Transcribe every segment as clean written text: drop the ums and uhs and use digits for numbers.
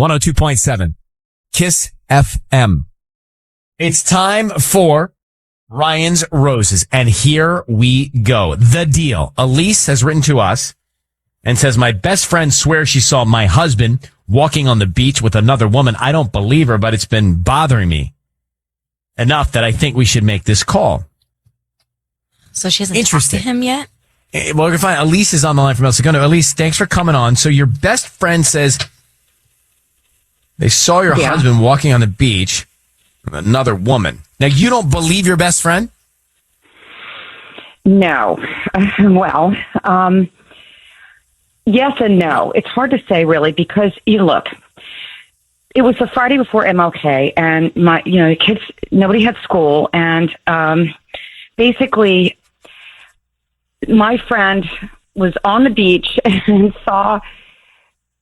102.7 KIIS-FM. It's time for Ryan's Roses. And here we go. The deal. Elise has written to us and says, my best friend swears she saw my husband walking on the beach with another woman. I don't believe her, but it's been bothering me enough that I think we should make this call. So she hasn't talked to him yet? Well, we're going to find Elise is on the line from El Segundo. Elise, thanks for coming on. So your best friend says they saw your husband walking on the beach with another woman. Now, you don't believe your best friend? No. Well, yes and no. It's hard to say, really, because, look, it was the Friday before MLK, and the kids, nobody had school, and basically, my friend was on the beach and saw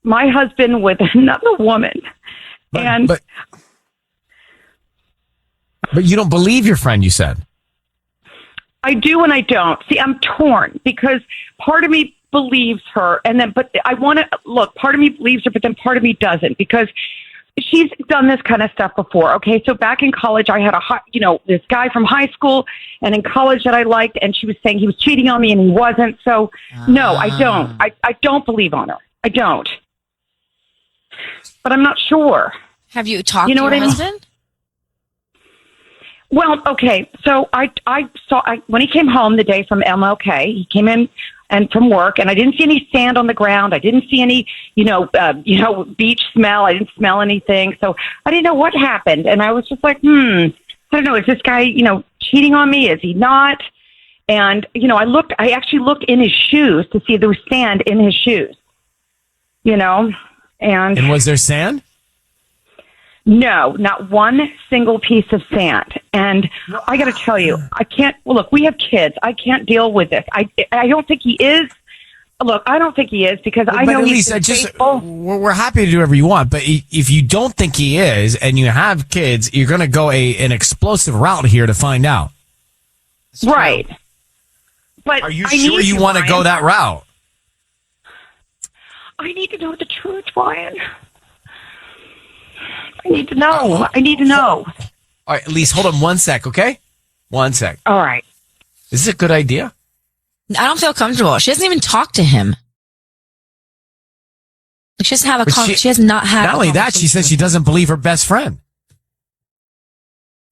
my husband with another woman. But you don't believe your friend, you said. I do and I don't. See, I'm torn because part of me believes her, but I want to look. Part of me believes her, but then part of me doesn't because she's done this kind of stuff before. Okay, so back in college, I had this guy from high school, and in college that I liked, and she was saying he was cheating on me, and he wasn't. So no, I don't. I don't believe on her. I don't. But I'm not sure. Have you talked to your husband? Well, okay. So I saw when he came home the day from MLK, he came in and from work, and I didn't see any sand on the ground. I didn't see any, beach smell. I didn't smell anything. So I didn't know what happened. And I was just like, I don't know. Is this guy, cheating on me? Is he not? And, I actually looked in his shoes to see if there was sand in his shoes, and was there sand? No, not one single piece of sand. And I got to tell you, I can't, look, we have kids. I can't deal with this. I don't think he is. Look, I don't think he is because I know he's faithful. We're happy to do whatever you want, but if you don't think he is and you have kids, you're going to go an explosive route here to find out. Right. But are you sure you want to go that route? I need to know the truth, Ryan. I need to know. I need to know. All right, Elise, hold on 1 sec, okay? 1 sec. All right. Is this a good idea? I don't feel comfortable. She hasn't even talked to him. She doesn't have she has not had. Not only that, she says she doesn't believe her best friend.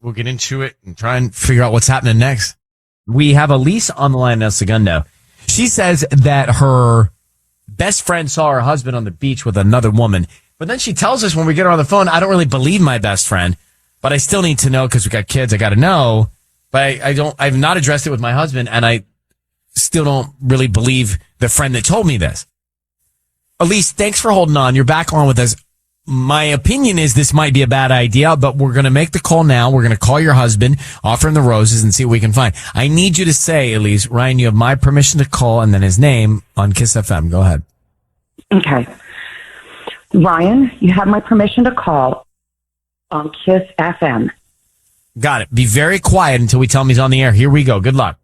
We'll get into it and try and figure out what's happening next. We have Elise on the line now, Segundo. She says that her best friend saw her husband on the beach with another woman. But then she tells us when we get her on the phone, I don't really believe my best friend, but I still need to know because we got kids. I got to know, but I've not addressed it with my husband, and I still don't really believe the friend that told me this. Elise, thanks for holding on. You're back on with us. My opinion is this might be a bad idea, but we're going to make the call now. We're going to call your husband, offer him the roses, and see what we can find. I need you to say, Elise, Ryan, you have my permission to call, and then his name on KIIS-FM. Go ahead. Okay. Ryan, you have my permission to call on KIIS-FM. Got it. Be very quiet until we tell him he's on the air. Here we go. Good luck.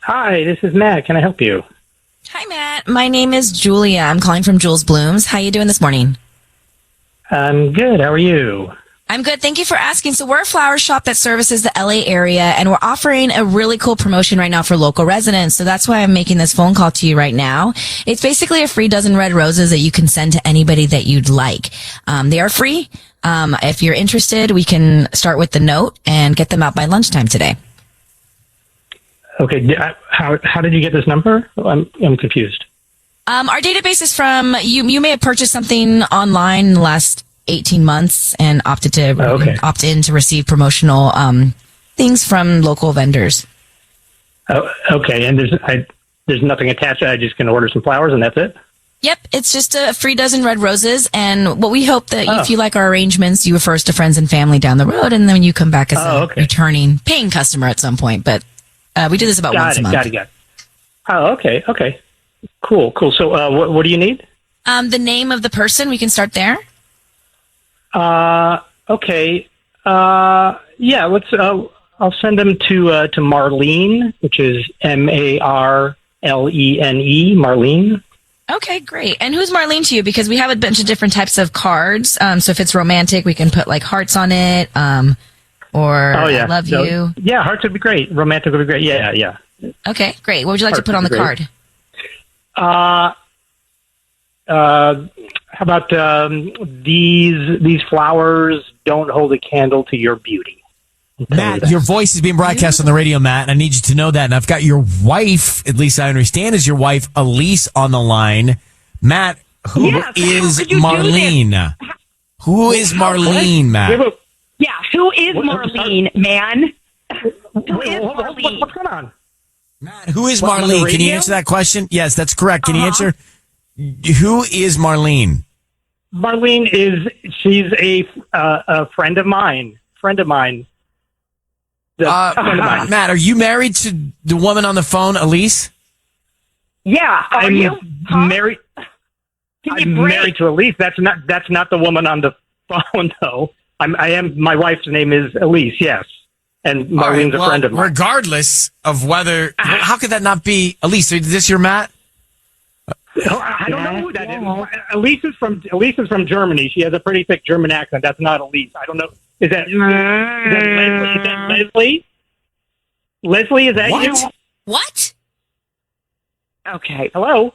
Hi, this is Matt. Can I help you? Hi, Matt. My name is Julia. I'm calling from Jules Blooms. How you doing this morning? I'm good. How are you? I'm good. Thank you for asking. So we're a flower shop that services the LA area, and we're offering a really cool promotion right now for local residents. So that's why I'm making this phone call to you right now. It's basically a free dozen red roses that you can send to anybody that you'd like. They are free. If you're interested, we can start with the note and get them out by lunchtime today. Okay. How did you get this number? I'm confused. Our database is from you may have purchased something online in the last 18 months and opt in to receive promotional things from local vendors. Oh, okay. And there's nothing attached. I just can order some flowers and that's it? Yep. It's just a free dozen red roses. And what we hope that if you like our arrangements, you refer us to friends and family down the road, and then you come back as a returning paying customer at some point. But we do this about once a month. Got it. Oh, okay. Okay. Cool. So what do you need? The name of the person. We can start there. Okay. Yeah, let's. I'll send them to Marlene, which is Marlene, Marlene. Okay, great. And who's Marlene to you? Because we have a bunch of different types of cards. So if it's romantic, we can put like hearts on it. Or I love you. Yeah, hearts would be great. Romantic would be great. Yeah. Okay, great. What would you like to put on the card? How about these flowers don't hold a candle to your beauty? Matt, your voice is being broadcast on the radio, Matt, and I need you to know that. And I've got your wife, at least I understand is your wife, Elise, on the line. Matt, who is Marlene? Who is Marlene, Matt? Yeah, who is Marlene, man? Who is Marlene? What's going on? Matt, who is Marlene? Can you answer that question? Yes, that's correct. Can you answer? Who is Marlene? Marlene she's a friend of mine. Friend of mine. Matt, are you married to the woman on the phone, Elise? Yeah, I'm you? married. I'm married to Elise. That's not the woman on the phone, though. I am. My wife's name is Elise. Yes, and Marlene's a friend of mine. Regardless of whether, how could that not be Elise? Is this your Matt? I don't know who that is. Elise is from Germany. She has a pretty thick German accent. That's not Elise. I don't know. Is that Leslie? Leslie, is that you? What? Okay. Hello?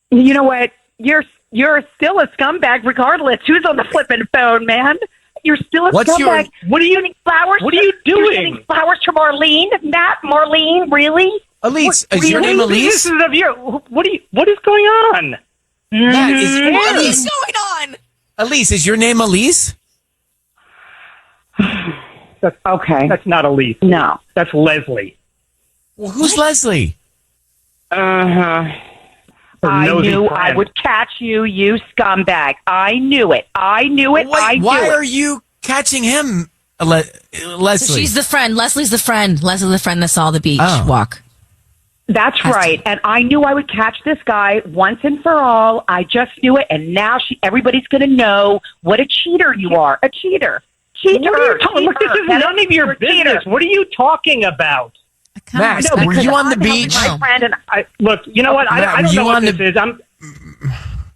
You know what? You're still a scumbag regardless. Who's on the flipping phone, man? You're still a scumbag. What are you doing? You're getting flowers from Marlene? Matt, Marlene, really? Elise, is your name Elise? This is of you. What is going on? Matt, What is going on? Elise, is your name Elise? Okay. That's not Elise. No. That's Leslie. Well, who's Leslie? I knew I would catch you, you scumbag. I knew it. Wait, why are you catching him, Leslie? So she's the friend. Leslie's the friend. Leslie's the friend that saw the beach walk. That's right. And I knew I would catch this guy once and for all. I just knew it. And now everybody's going to know what a cheater you are. A cheater. Cheater. What are you talking? Look, this is none of your business. Cheater. What are you talking about? Matt, were you on the beach? My friend and look, you know what? I don't know what this is.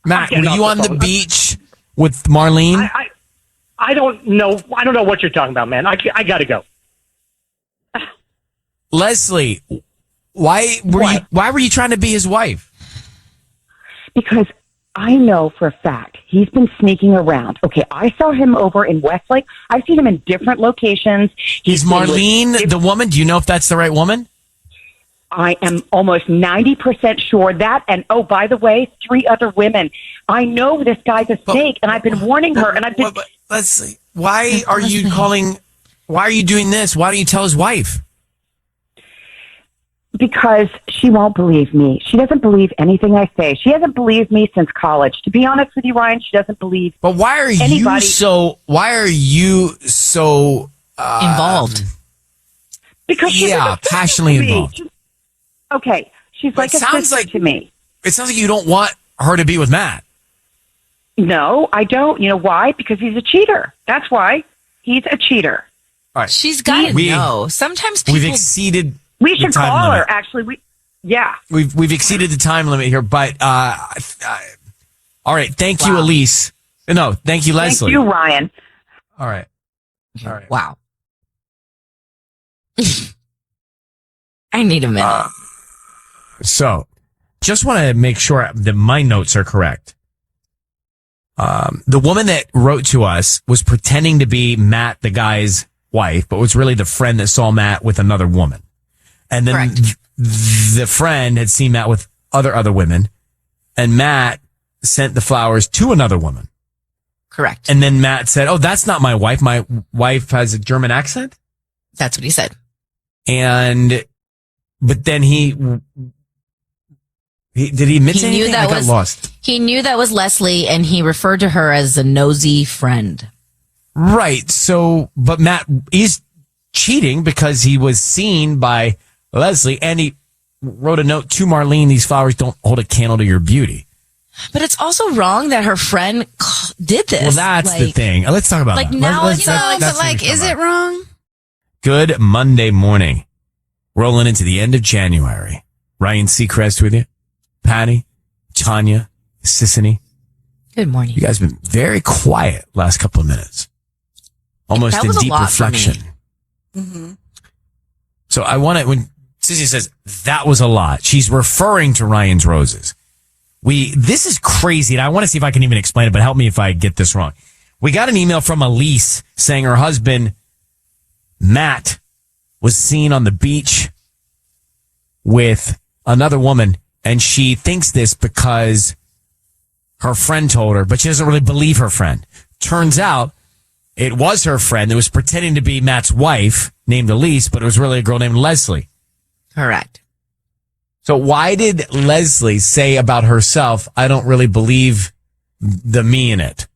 Matt, were you on the beach with Marlene? I don't know. I don't know what you're talking about, man. I got to go. Leslie, why were you trying to be his wife? Because I know for a fact he's been sneaking around. Okay, I saw him over in Westlake. I've seen him in different locations. Is Marlene the woman? Do you know if that's the right woman? I am almost 90% sure that. And oh, by the way, 3 other women. I know this guy's a snake, and I've been warning her. And I've been. Leslie, why are you calling? Why are you doing this? Why don't you tell his wife? Because she won't believe me. She doesn't believe anything I say. She hasn't believed me since college. To be honest with you, Ryan, she doesn't believe. But why are you so? Why are you so involved? Because she's passionately involved. Okay, she's like a sister to me. It sounds like you don't want her to be with Matt. No, I don't. You know why? Because he's a cheater. That's why. He's a cheater. All right. She's got to know. Sometimes people. We've exceeded. We should call her. Limit. Actually, We've exceeded the time limit here, but all right. Thank you, Elise. No, thank you, Leslie. Thank you, Ryan. All right. Wow. I need a minute. So, just want to make sure that my notes are correct. The woman that wrote to us was pretending to be Matt, the guy's wife, but was really the friend that saw Matt with another woman. And then the friend had seen Matt with other women, and Matt sent the flowers to another woman. Correct. And then Matt said, "Oh, that's not my wife. My wife has a German accent." That's what he said. But then he did he admit to anything? I got lost. He knew that was Leslie, and he referred to her as a nosy friend. Right. So, but Matt is cheating because he was seen by Leslie, and he wrote a note to Marlene, "These flowers don't hold a candle to your beauty." But it's also wrong that her friend did this. Well, that's the thing. Let's talk about that. Now, is it wrong? Good Monday morning. Rolling into the end of January. Ryan Seacrest with you. Patty, Tanya, Sissany. Good morning. You guys have been very quiet last couple of minutes. Almost That in was a deep lot for me. reflection. So I want to, when Sissy says that was a lot, she's referring to Ryan's roses. This is crazy, and I want to see if I can even explain it, but help me if I get this wrong. We got an email from Elise saying her husband, Matt, was seen on the beach with another woman, and she thinks this because her friend told her, but she doesn't really believe her friend. Turns out it was her friend that was pretending to be Matt's wife named Elise, but it was really a girl named Leslie. Correct. So why did Leslie say about herself, I don't really believe the me in it?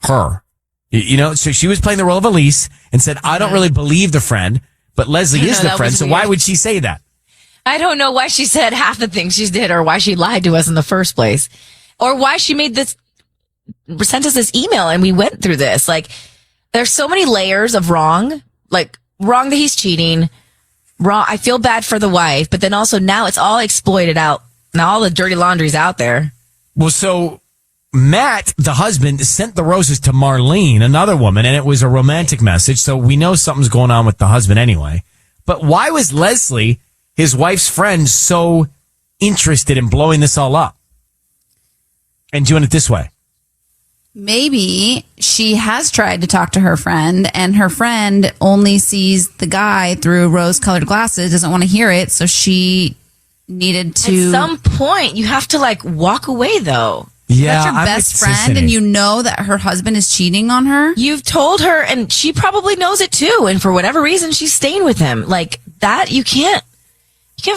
Her. You know, so she was playing the role of Elise and said, I don't really believe the friend, but Leslie is the friend, so why would she say that? I don't know why she said half the things she did or why she lied to us in the first place or why she sent us this email and we went through this. Like, there's so many layers of wrong, like wrong that he's cheating, wrong. I feel bad for the wife, but then also now it's all exploited out. Now all the dirty laundry's out there. Well, so Matt, the husband, sent the roses to Marlene, another woman, and it was a romantic message. So we know something's going on with the husband anyway. But why was Leslie, his wife's friend, so interested in blowing this all up and doing it this way? Maybe she has tried to talk to her friend and her friend only sees the guy through rose-colored glasses, doesn't want to hear it. So she needed to. At some point, you have to walk away though. Yeah, That's your best friend and you know that her husband is cheating on her. You've told her and she probably knows it too. And for whatever reason, she's staying with him. Like that, you can't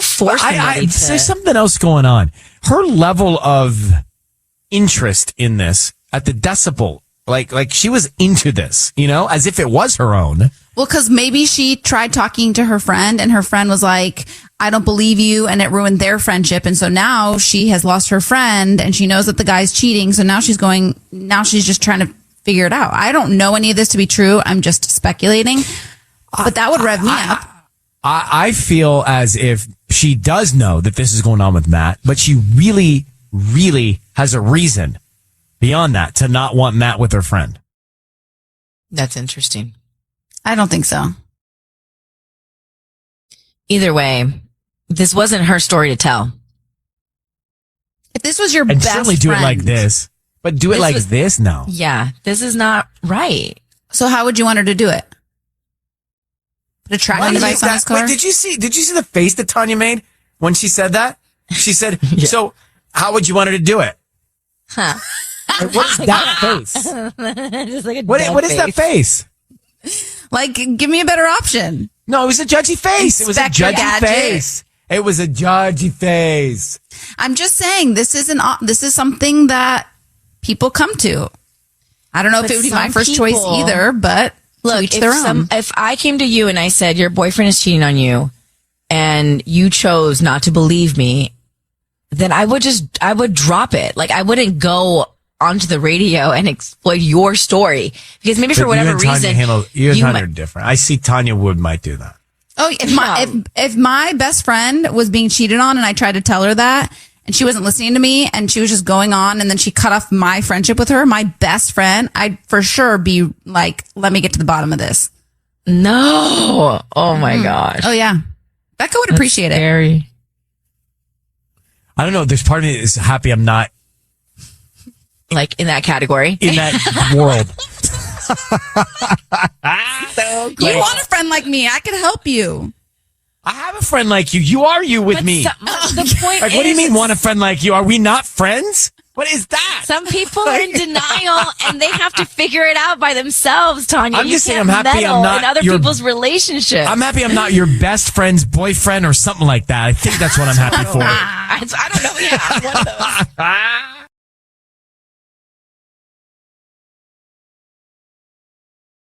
force somebody to. There's something else going on. Her level of interest in this at the decibel, like she was into this, you know, as if it was her own. Well, because maybe she tried talking to her friend and her friend was like, I don't believe you, and it ruined their friendship. And so now she has lost her friend and she knows that the guy's cheating. So now she's just trying to figure it out. I don't know any of this to be true. I'm just speculating, but that would rev me up. I feel as if she does know that this is going on with Matt, but she really, really has a reason beyond that to not want Matt with her friend. That's interesting. I don't think so. Either way, this wasn't her story to tell. If this was your And best certainly do it like this, but do it like this? No. Yeah, this is not right. So how would you want her to do it? Put a tracking device on his car? Wait, did you see the face that Tanya made when she said that? She said, so how would you want her to do it? Huh. Like, what is that face? Just like a What is that face? Like, give me a better option. No, it was a judgy face. It was a Inspector judgy Gadget. face. It was a judgy face. I'm just saying this is something that people come to. I don't know if it would be my first choice either, but look, to each their own. If I came to you and I said your boyfriend is cheating on you and you chose not to believe me, then I would drop it. Like I wouldn't go onto the radio and exploit your story because maybe for whatever reason you and Tanya are different. I see Tanya Wood might do that. Oh, if my best friend was being cheated on and I tried to tell her that and she wasn't listening to me and she was just going on and then she cut off my friendship with her, my best friend, I'd for sure be like, let me get to the bottom of this. No. Oh my gosh. Oh yeah. Becca would appreciate it. Scary. I don't know. There's part of me that's happy I'm not Like in that category. in that world. You want a friend like me? I could help you. I have a friend like you. You are you with me. The point Like, what do you mean want a friend like you? Are we not friends? What is that? Some people are in denial and they have to figure it out by themselves, Tanya. I'm You just saying can't I'm happy I'm meddle not in other your- people's relationships. I'm happy I'm not your best friend's boyfriend or something like that. I think that's what I'm happy for. I don't know. Yeah, I'm one of those.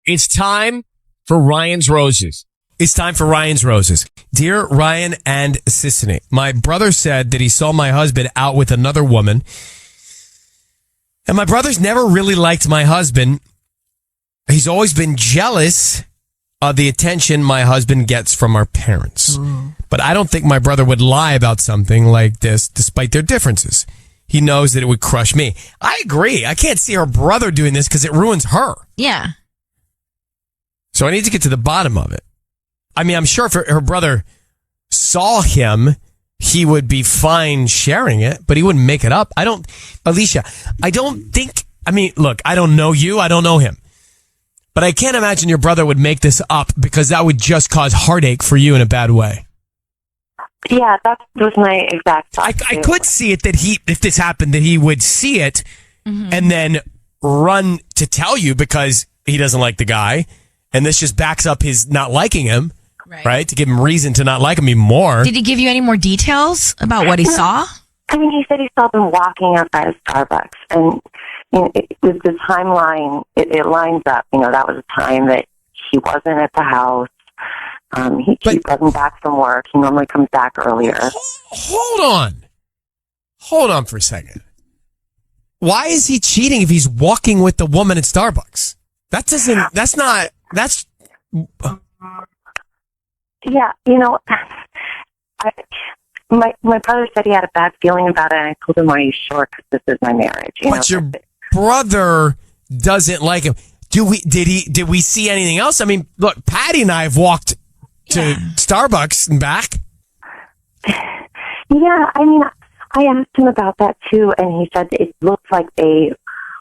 It's time for Ryan's Roses. It's time for Ryan's Roses. Dear Ryan and Sissany, my brother said that he saw my husband out with another woman. And my brother's never really liked my husband. He's always been jealous the attention my husband gets from our parents. But I don't think my brother would lie about something like this despite their differences. He knows that it would crush me. I agree. I can't see her brother doing this because it ruins her. Yeah. So I need to get to the bottom of it. I mean, I'm sure if her brother saw him, he would be fine sharing it, but he wouldn't make it up. Alicia, I don't think, I mean, look, I don't know you. I don't know him. But I can't imagine your brother would make this up because that would just cause heartache for you in a bad way. Yeah, that was my exact thought. I could see it that if this happened, that he would see it and then run to tell you because he doesn't like the guy. And this just backs up his not liking him, right? To give him reason to not like him even more. Did he give you any more details about what he saw? I mean, he said he saw them walking outside of Starbucks. And the timeline, it lines up. That was a time that he wasn't at the house. He wasn't back from work. He normally comes back earlier. Hold on for a second. Why is he cheating if he's walking with the woman at Starbucks? Yeah, my brother said he had a bad feeling about it, and I told him, "Are you sure? Because this is my marriage." But your brother doesn't like him. Did we see anything else? I mean, look, Patty and I have walked to Starbucks and back. Yeah, I mean, I asked him about that too, and he said it looked like they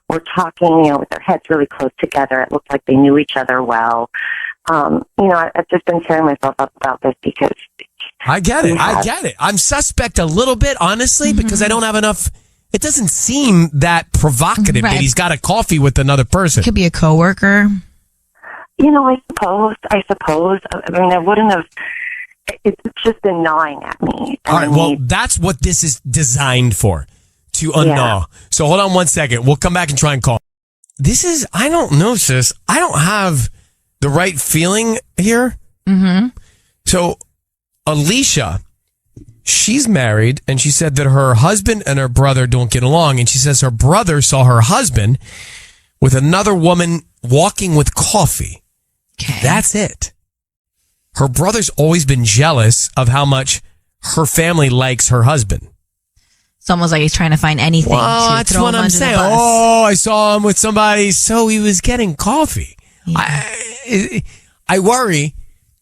were talking, with their heads really close together. It looked like they knew each other well. I've just been tearing myself up about this because I get it. I'm suspect a little bit, honestly, because I don't have enough. It doesn't seem that provocative that he's got a coffee with another person. Could be a coworker. I suppose. I mean, I wouldn't have. It's just been gnawing at me. All right. Well, that's what this is designed for, to unknaw. Yeah. So hold on one second. We'll come back and try and call. I don't know, sis. I don't have the right feeling here. Mm-hmm. So Alicia, she's married, and she said that her husband and her brother don't get along, and she says her brother saw her husband with another woman walking with coffee. Okay. That's it. Her brother's always been jealous of how much her family likes her husband. It's almost like he's trying to find anything. Well, to that's throw what him I'm under saying. the bus. Oh, I saw him with somebody, so he was getting coffee. Yeah. I worry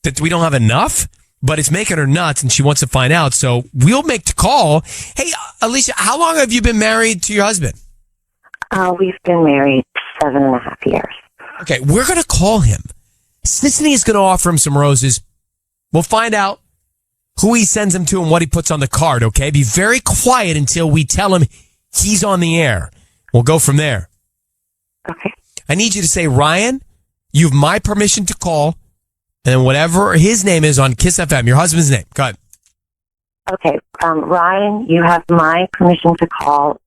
that we don't have enough, but it's making her nuts, and she wants to find out. So we'll make the call. Hey, Alicia, how long have you been married to your husband? We've been married 7.5 years. Okay, we're going to call him. Sisney is going to offer him some roses. We'll find out who he sends them to and what he puts on the card, okay? Be very quiet until we tell him he's on the air. We'll go from there. Okay. I need you to say, Ryan, you have my permission to call, and then whatever his name is on KIIS-FM, your husband's name. Go ahead. Okay. Ryan, you have my permission to call.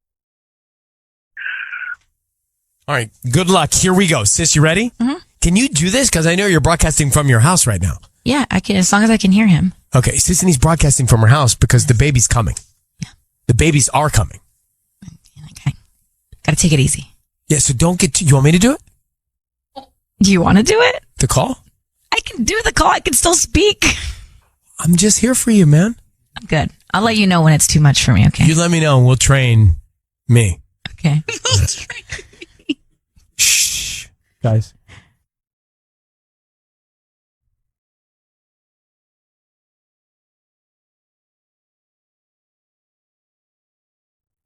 All right. Good luck. Here we go. Sis, you ready? Mm-hmm. Can you do this? Because I know you're broadcasting from your house right now. Yeah, I can, as long as I can hear him. Okay. Sisney's broadcasting from her house because the baby's coming. Yeah. The babies are coming. Okay. Gotta take it easy. Yeah, so don't get you want me to do it? Do you want to do it? The call? I can do the call. I can still speak. I'm just here for you, man. I'm good. I'll let you know when it's too much for me, okay? You let me know and we'll train me. Okay. Shh. Guys.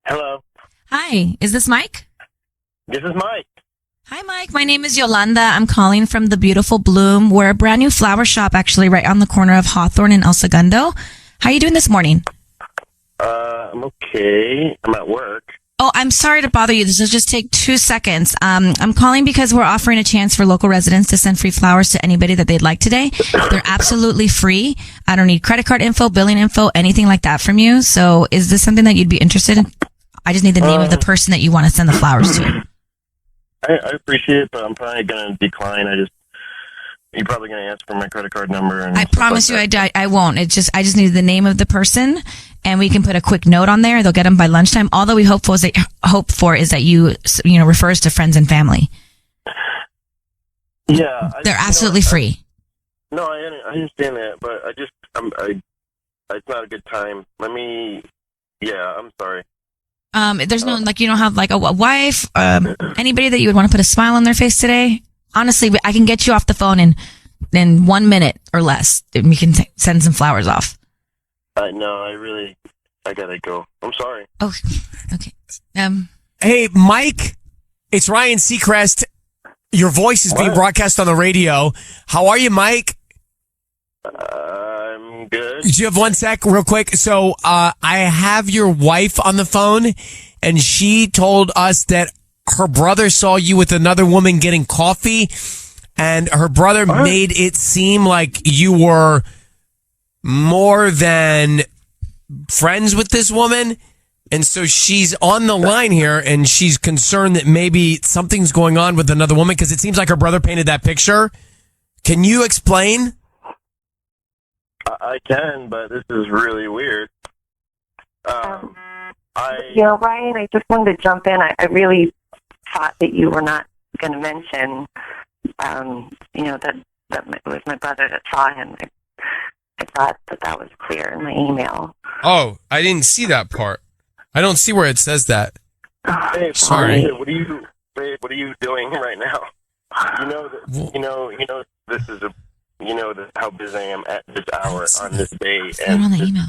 Hello. Hi, is this Mike? This is Mike. Hi, Mike. My name is Yolanda. I'm calling from the beautiful Bloom. We're a brand new flower shop, actually, right on the corner of Hawthorne and El Segundo. How are you doing this morning? I'm okay. I'm at work. Oh, I'm sorry to bother you. This will just take 2 seconds. I'm calling because we're offering a chance for local residents to send free flowers to anybody that they'd like today. They're absolutely free. I don't need credit card info, billing info, anything like that from you. So is this something that you'd be interested in? I just need the name of the person that you want to send the flowers to. I appreciate it, but I'm probably going to decline. You're probably going to ask for my credit card number. And I promise like you I won't. I just need the name of the person, and we can put a quick note on there. They'll get them by lunchtime. All that we hope for is that you refer us to friends and family. Yeah. They're absolutely free. No, I understand that, but it's not a good time. I'm sorry. There's no, like, you don't have like a wife, anybody that you would want to put a smile on their face today? Honestly, I can get you off the phone in 1 minute or less. We can send some flowers off. No, I gotta go. I'm sorry. Oh, okay. Hey, Mike, it's Ryan Seacrest. Your voice is being broadcast on the radio. How are you, Mike? I'm good. Do you have 1 sec real quick? So, I have your wife on the phone, and she told us that her brother saw you with another woman getting coffee, and her brother made it seem like you were more than friends with this woman. And so she's on the line here, and she's concerned that maybe something's going on with another woman because it seems like her brother painted that picture. Can you explain? I can, but this is really weird. Ryan, I just wanted to jump in. I really thought that you were not going to mention, that it was my brother that saw him. I thought that was clear in my email. Oh, I didn't see that part. I don't see where it says that. Hey, sorry. What are you doing right now? This is how busy I am at this hour on this day. And on the email.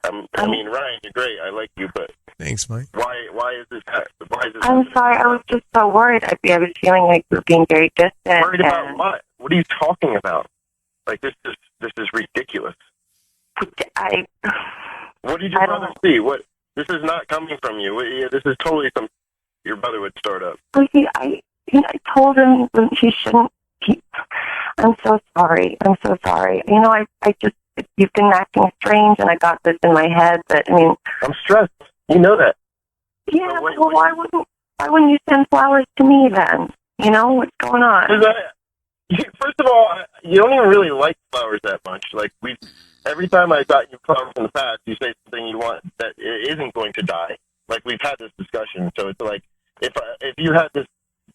Ryan, you're great. I like you, but thanks, Mike. Why is this? I'm sorry. I was just so worried. I was feeling like you were being very distant. Worried about what? What are you talking about? Like this is ridiculous. What did your brother see? What? This is not coming from you. This is totally something your brother would start up. I told him that he shouldn't. I'm so sorry. I just, you've been acting strange, and I got this in my head. But I'm stressed. You know that. Yeah. Why wouldn't you send flowers to me then? What's going on? First of all, you don't even really like flowers that much. Like every time I got you flowers in the past, you say something you want that isn't going to die. Like we've had this discussion, so it's like if you had this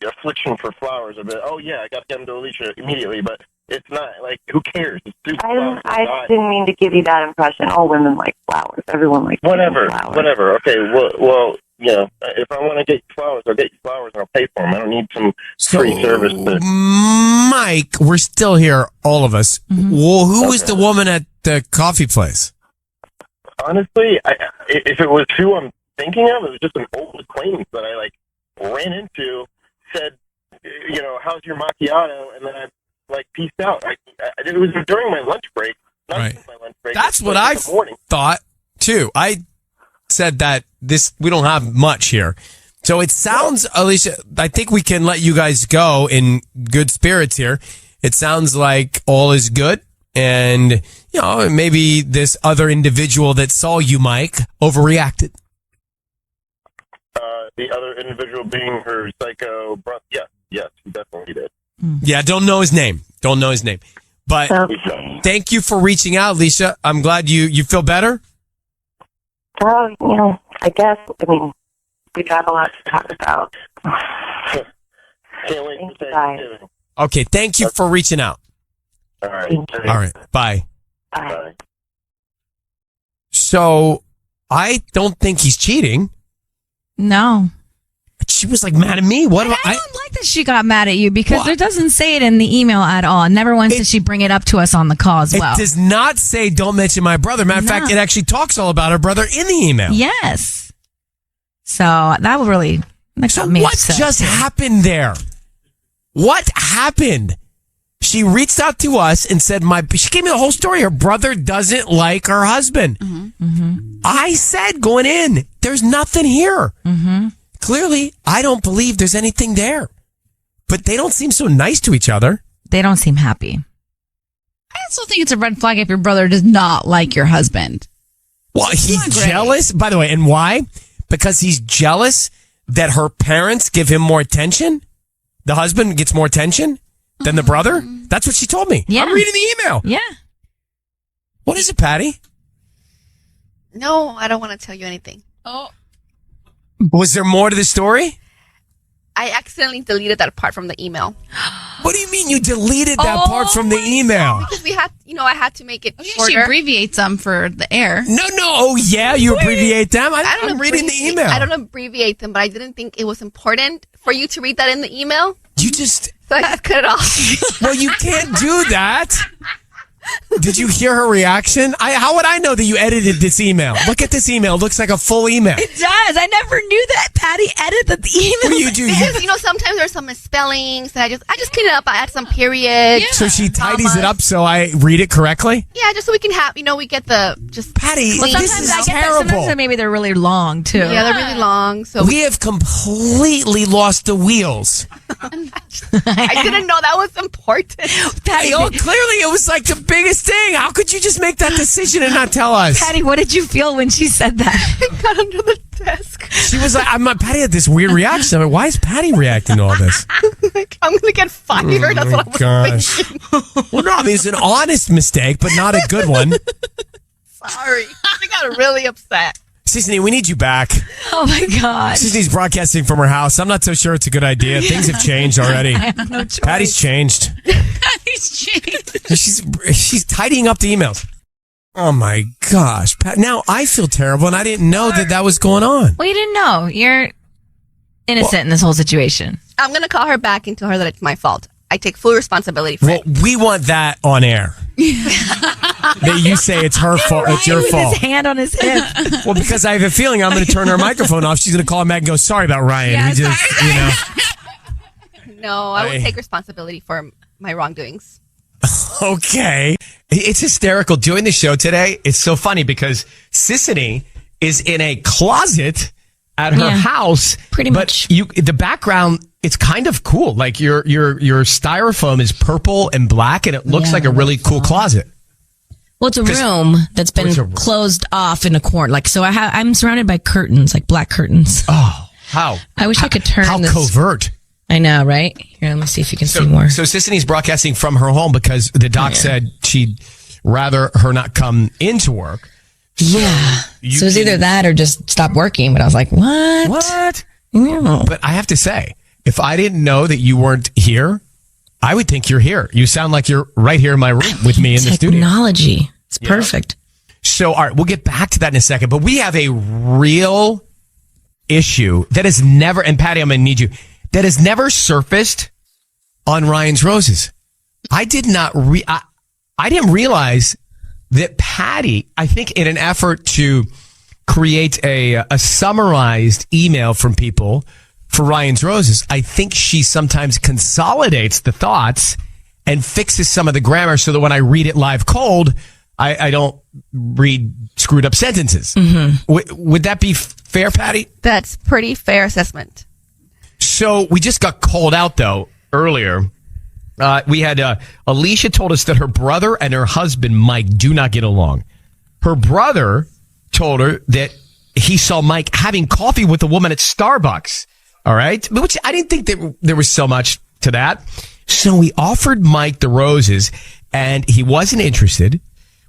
affliction for flowers, I'd be like, oh yeah, I got to get them to Alicia immediately. But it's not like who cares? It's I didn't mean to give you that impression. All women like flowers. Everyone likes flowers. Whatever. Okay. Well, if I want to get you flowers, I'll get you flowers and I'll pay for them. I don't need some free service. Mike, we're still here, all of us. Mm-hmm. Well, who was the woman at the coffee place? Honestly, if it was who I'm thinking of, it was just an old acquaintance that I ran into. Said, how's your macchiato? And then I peaced out. It was during my lunch break. Not right. My lunch break. That's what I thought too. I said that we don't have much here. So it sounds, Alicia, I think we can let you guys go in good spirits here. It sounds like all is good. And, maybe this other individual that saw you, Mike, overreacted. The other individual being her psycho brother. Yes, he definitely did. Yeah, don't know his name. But thank you for reaching out, Alicia. I'm glad you feel better. I guess. We got a lot to talk about. Can't wait to Thanksgiving. Okay, thank you for reaching out. All right. All right, bye. Bye. So, I don't think he's cheating. No. She was mad at me. I don't like that she got mad at you because it doesn't say it in the email at all. Never once did she bring it up to us on the call as well. It does not say don't mention my brother. Matter of fact, it actually talks all about her brother in the email. Yes. So that would really got me upset. What just happened there? What happened? She reached out to us and said, she gave me the whole story. Her brother doesn't like her husband. Mm-hmm. Mm-hmm. I said going in, there's nothing here. Mm-hmm. Clearly, I don't believe there's anything there. But they don't seem so nice to each other. They don't seem happy. I also think it's a red flag if your brother does not like your husband. Well, he's jealous. By the way, and why? Because he's jealous that her parents give him more attention. The husband gets more attention than the brother. That's what she told me. Yeah. I'm reading the email. Yeah. What is it, Patty? No, I don't want to tell you anything. Oh. Was there more to the story? I accidentally deleted that part from the email. What do you mean you deleted that part from the email? Because we had, I had to make it shorter. She abbreviates them for the air. No. Oh, yeah, you abbreviate them? I'm reading the email. I don't abbreviate them, but I didn't think it was important for you to read that in the email. You just... So I just cut it off. Well, you can't do that. Did you hear her reaction? How would I know that you edited this email? Look at this email. It looks like a full email. It does. I never knew that Patty edited the email. What do you do? Because, sometimes there's some misspellings that I just clean it up. I add some periods. Yeah. So she tidies it up so I read it correctly? Yeah, just so we can have, we get the just... Patty, well, this is terrible. Sometimes maybe they're really long, too. Yeah, they're really long. So we have completely lost the wheels. I didn't know that was important. Patty, clearly it was like the biggest thing. How could you just make that decision and not tell us? Patty, what did you feel when she said that? I got under the desk. She was like, Patty had this weird reaction. I'm like, why is Patty reacting to all this? I'm going to get fired. That's what I was thinking. Well, no, it's an honest mistake, but not a good one. Sorry. I got really upset. Sisney, we need you back. Oh, my God. Sisney's broadcasting from her house. I'm not so sure it's a good idea. Things have changed already. I have no choice. Patty's changed. She's tidying up the emails. Oh, my gosh. Pat, now I feel terrible, and I didn't know that was going on. Well, you didn't know. You're innocent in this whole situation. I'm going to call her back and tell her that it's my fault. I take full responsibility for it. Well, we want that on air. That you say it's her fault. It's your fault. His hand on his hip. Well, because I have a feeling I'm going to turn her microphone off. She's going to call him back and go, sorry about Ryan. Yeah, we just, No, I will take responsibility for my wrongdoings. Okay. It's hysterical. Doing the show today, it's so funny because Sissany is in a closet at her house. Pretty much. The background, it's kind of cool. Like your styrofoam is purple and black, and it looks like a really cool closet. Well, it's a room that's been closed off in a corner. Like, so I'm surrounded by curtains, like black curtains. Oh, how? I wish I could turn how this. Covert. I know, right? Here, let me see if you can see more. So Sissany's broadcasting from her home because the doc said she'd rather her not come into work. Yeah. So it's either that or just stop working. But I was like, what? What? No. But I have to say, if I didn't know that you weren't here, I would think you're here. You sound like you're right here in my room with me in the studio. Technology. It's perfect. So, all right, we'll get back to that in a second. But we have a real issue that has never, and Patty, I'm going to need you, that has never surfaced on Ryan's Roses. I didn't realize that Patty, I think in an effort to create a summarized email from people for Ryan's Roses, I think she sometimes consolidates the thoughts and fixes some of the grammar so that when I read it live cold, I don't read screwed up sentences. Mm-hmm. Would that be fair, Patty? That's pretty fair assessment. So we just got called out, though, earlier. We had Alicia told us that her brother and her husband, Mike, do not get along. Her brother told her that he saw Mike having coffee with a woman at Starbucks. All right. Which I didn't think that there was so much to that. So we offered Mike the roses and he wasn't interested.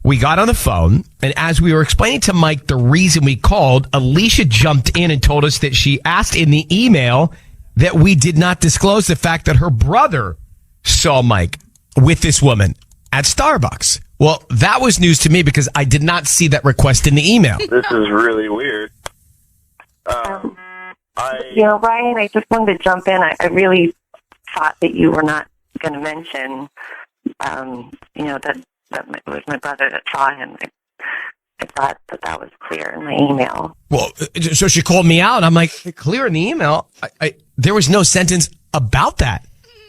We got on the phone, and as we were explaining to Mike the reason we called, Alicia jumped in and told us that she asked in the email that we did not disclose the fact that her brother saw Mike with this woman at Starbucks. Well, that was news to me because I did not see that request in the email. This is really weird. Ryan, I just wanted to jump in. I really thought that you were not going to mention, that it was my brother that saw him. I thought that was clear in my email. Well, so she called me out. I'm like, clear in the email? There was no sentence about that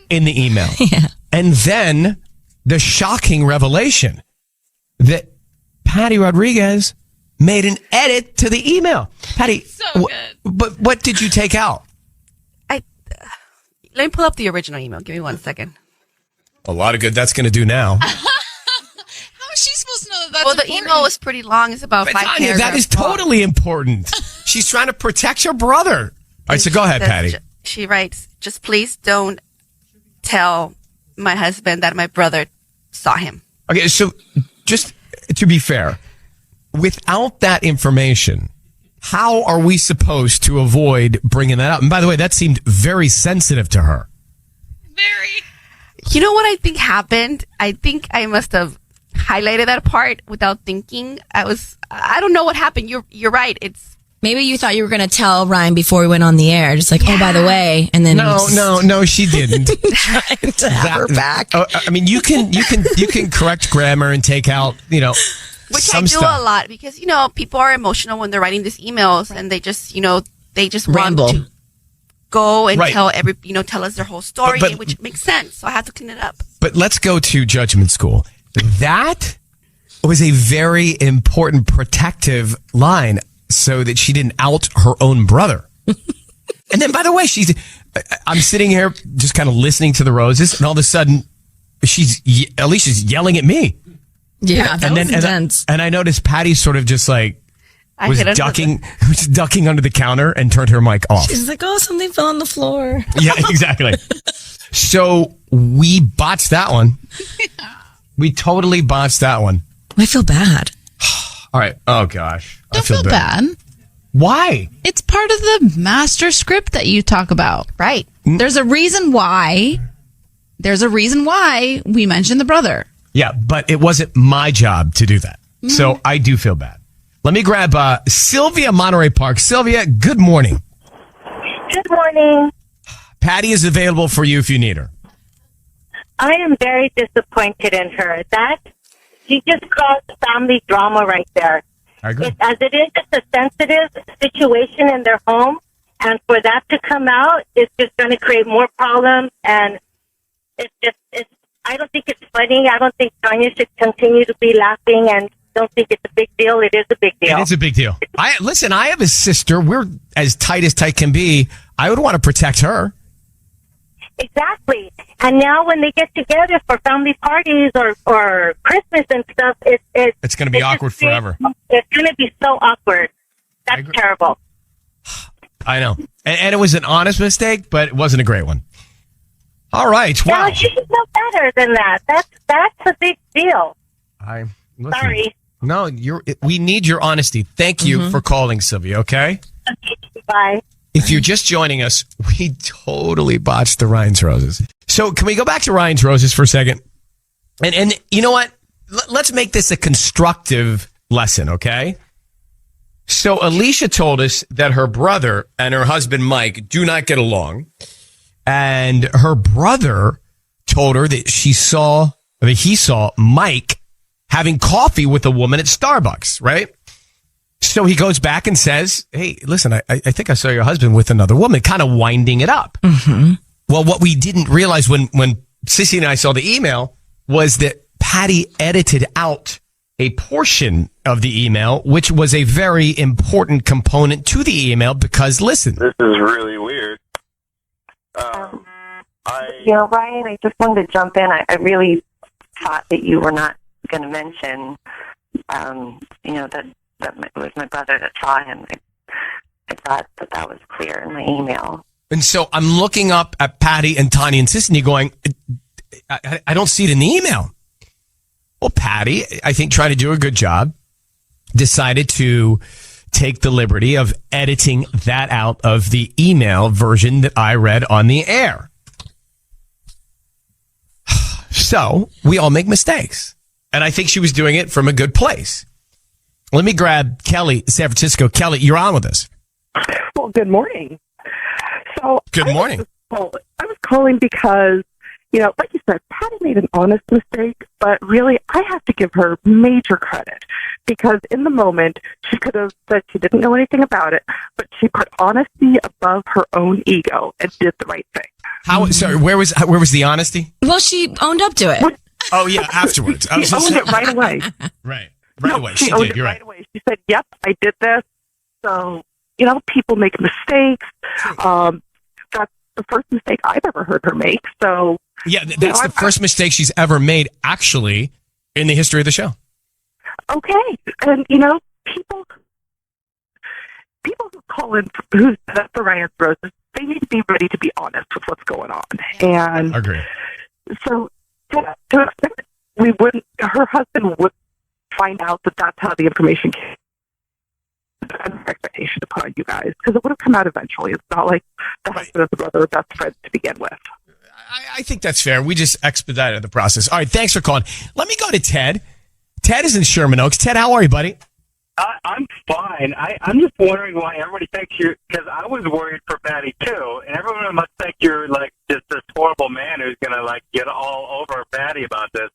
in the email. Yeah. And then the shocking revelation that Patty Rodriguez made an edit to the email. Patty, but what did you take out? Let me pull up the original email. Give me 1 second. A lot of good that's going to do now. How is she supposed to know that that's Well, the important? email was pretty long. It's about 5 Tanya, paragraphs. that is totally important. She's trying to protect your brother. All right, so go ahead, Patty. She writes, just please don't tell my husband that my brother saw him. Okay, so just to be fair, without that information, How are we supposed to avoid bringing that up? And by the way, that seemed very sensitive to her. Very. You know what I think happened? I think I must have highlighted that part without thinking. I don't know what happened. You're right. Maybe you thought you were going to tell Ryan before we went on the air, just like, oh, by the way, and then no, she didn't. trying to have her back. I mean, you can correct grammar and take out, Which some I do stuff. a lot because, people are emotional when they're writing these emails and they just, Ramble. want to go and Right. tell us their whole story, But- which makes sense. So I have to clean it up. But let's go to judgment school. That was a very important protective line so that she didn't out her own brother. And then, by the way, I'm sitting here just kind of listening to the roses, and all of a sudden, Alicia's yelling at me. Yeah, that was intense. And I noticed Patty sort of just like I was hit under ducking under the counter and turned her mic off. She's like, oh, something fell on the floor. Yeah, exactly. So we botched that one. We totally botched that one. I feel bad. All right. Oh gosh. Don't feel bad. Why? It's part of the master script that you talk about. Right. There's a reason why. There's a reason why we mentioned the brother. Yeah, but it wasn't my job to do that. So I do feel bad. Let me grab Sylvia, Monterey Park. Sylvia, good morning. Good morning. Patty is available for you if you need her. I am very disappointed in her. She just caused family drama right there. I agree. As it is, it's a sensitive situation in their home, and for that to come out, it's just going to create more problems, and I don't think it's funny. I don't think Tanya should continue to be laughing, and don't think it's a big deal. It is a big deal. It is a big deal. I have a sister. We're as tight can be. I would want to protect her. Exactly. And now when they get together for family parties or Christmas and stuff, It's going to be awkward forever. It's going to be so awkward. That's terrible. I know. And it was an honest mistake, but it wasn't a great one. All right. Wow. No, she should know better than that. That's a big deal. Listen, Sorry. No, we need your honesty. Thank you for calling, Sylvia, okay? Bye. If you're just joining us, we totally botched the Ryan's Roses. So can we go back to Ryan's Roses for a second? And you know what? Let's make this a constructive lesson, okay? So Alicia told us that her brother and her husband, Mike, do not get along. And her brother told her that he saw Mike having coffee with a woman at Starbucks, right? So he goes back and says, hey, listen, I think I saw your husband with another woman, kind of winding it up. Mm-hmm. Well, what we didn't realize when Sissy and I saw the email was that Patty edited out a portion of the email, which was a very important component to the email because, listen. This is really weird. Ryan, I just wanted to jump in. I really thought that you were not going to mention, that it was my brother that saw him. I thought that was clear in my email. And so I'm looking up at Patty and Tanya and Sissy going, I don't see it in the email. Well, Patty, I think, tried to do a good job, decided to take the liberty of editing that out of the email version that I read on the air. So we all make mistakes. And I think she was doing it from a good place. Let me grab Kelly, San Francisco. Kelly, you're on with us. Well, good morning. So good morning. I was calling because, like you said, Patty made an honest mistake, but really I have to give her major credit because in the moment she could have said she didn't know anything about it, but she put honesty above her own ego and did the right thing. Sorry, where was the honesty? Well, she owned up to it. Oh, yeah, afterwards. She owned it right away. Right away. She owned it right away. She said, yep, I did this. So, people make mistakes. That's the first mistake I've ever heard her make. So, yeah, that's the first mistake she's ever made, actually, in the history of the show. Okay. And, people who call in who's for Ryan's Roses, they need to be ready to be honest with what's going on. And agree. So, to expect her husband would find out that that's how the information came. an expectation to put on you guys because it would have come out eventually. It's not like the husband and the brother are best friends to begin with. I think that's fair. We just expedited the process. All right, thanks for calling. Let me go to Ted. Ted is in Sherman Oaks. Ted, how are you, buddy? I'm fine. I'm just wondering why everybody thinks because I was worried for Patty too, and everyone must think you're like just this horrible man who's going to like get all over Patty about this,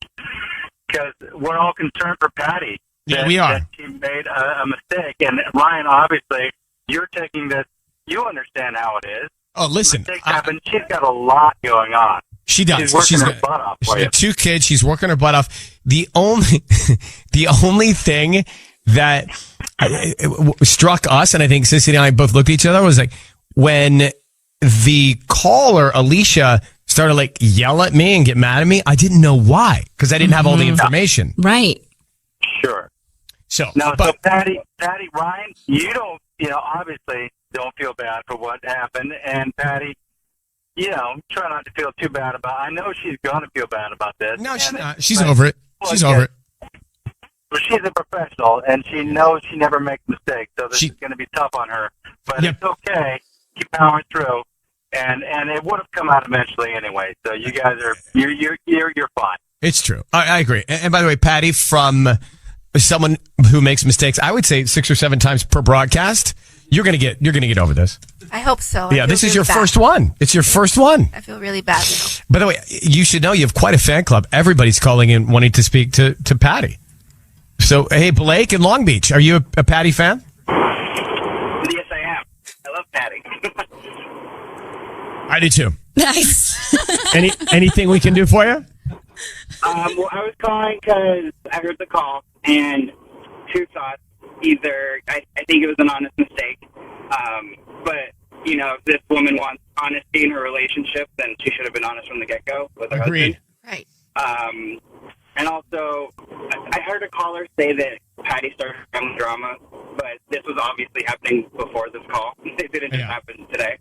because we're all concerned for Patty. Yeah, we are. That she made a mistake, and Ryan, obviously, you're taking this. You understand how it is. Oh, listen. Mistakes happen. She's got a lot going on. She does. She's working her butt off for you. Got 2 kids. She's working her butt off. The only thing that struck us, and I think Sissy and I both looked at each other, was like when the caller, Alicia, started like yell at me and get mad at me. I didn't know why, because I didn't have all the information. Right. Sure. So Patty, Ryan, obviously don't feel bad for what happened, and Patty, try not to feel too bad about it. I know she's going to feel bad about this. No, she's not. She's over it. She's over it. But she's a professional, and she knows she never makes mistakes, so this is going to be tough on her. But It's okay. Keep powering through, and it would have come out eventually anyway. So you guys are you're fine. It's true. I agree. And by the way, Patty, from someone who makes mistakes, I would say 6 or 7 times per broadcast, you're gonna get over this. I hope so. Yeah, this is your first one. It's your first one. I feel really bad now. By the way, you should know you have quite a fan club. Everybody's calling in wanting to speak to Patty. So, hey, Blake in Long Beach, are you a Patty fan? Yes, I am. I love Patty. I do too. Nice. Anything we can do for you? Well, I was calling because I heard the call and 2 thoughts. Either I think it was an honest mistake, but if this woman wants honesty in her relationship, then she should have been honest from the get-go with her Agreed. husband. Right. And also, I heard a caller say that Patty started some drama, but this was obviously happening before this call. It didn't just happen today.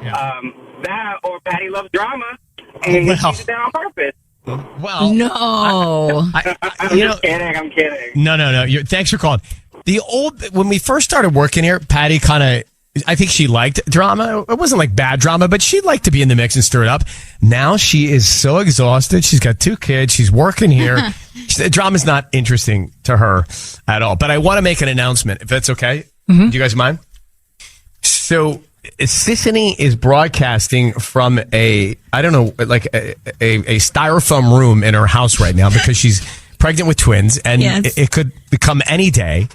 Yeah. That or Patty loves drama and she's it on purpose. Well, no. I'm just kidding. I'm kidding. No. Thanks for calling. When we first started working here, Patty I think she liked drama. It wasn't like bad drama, but she liked to be in the mix and stir it up. Now she is so exhausted. She's got 2 kids. She's working here. Drama's not interesting to her at all. But I want to make an announcement, if that's okay. Mm-hmm. Do you guys mind? So Sissany is broadcasting from a styrofoam room in her house right now because she's pregnant with twins, and it could become any day.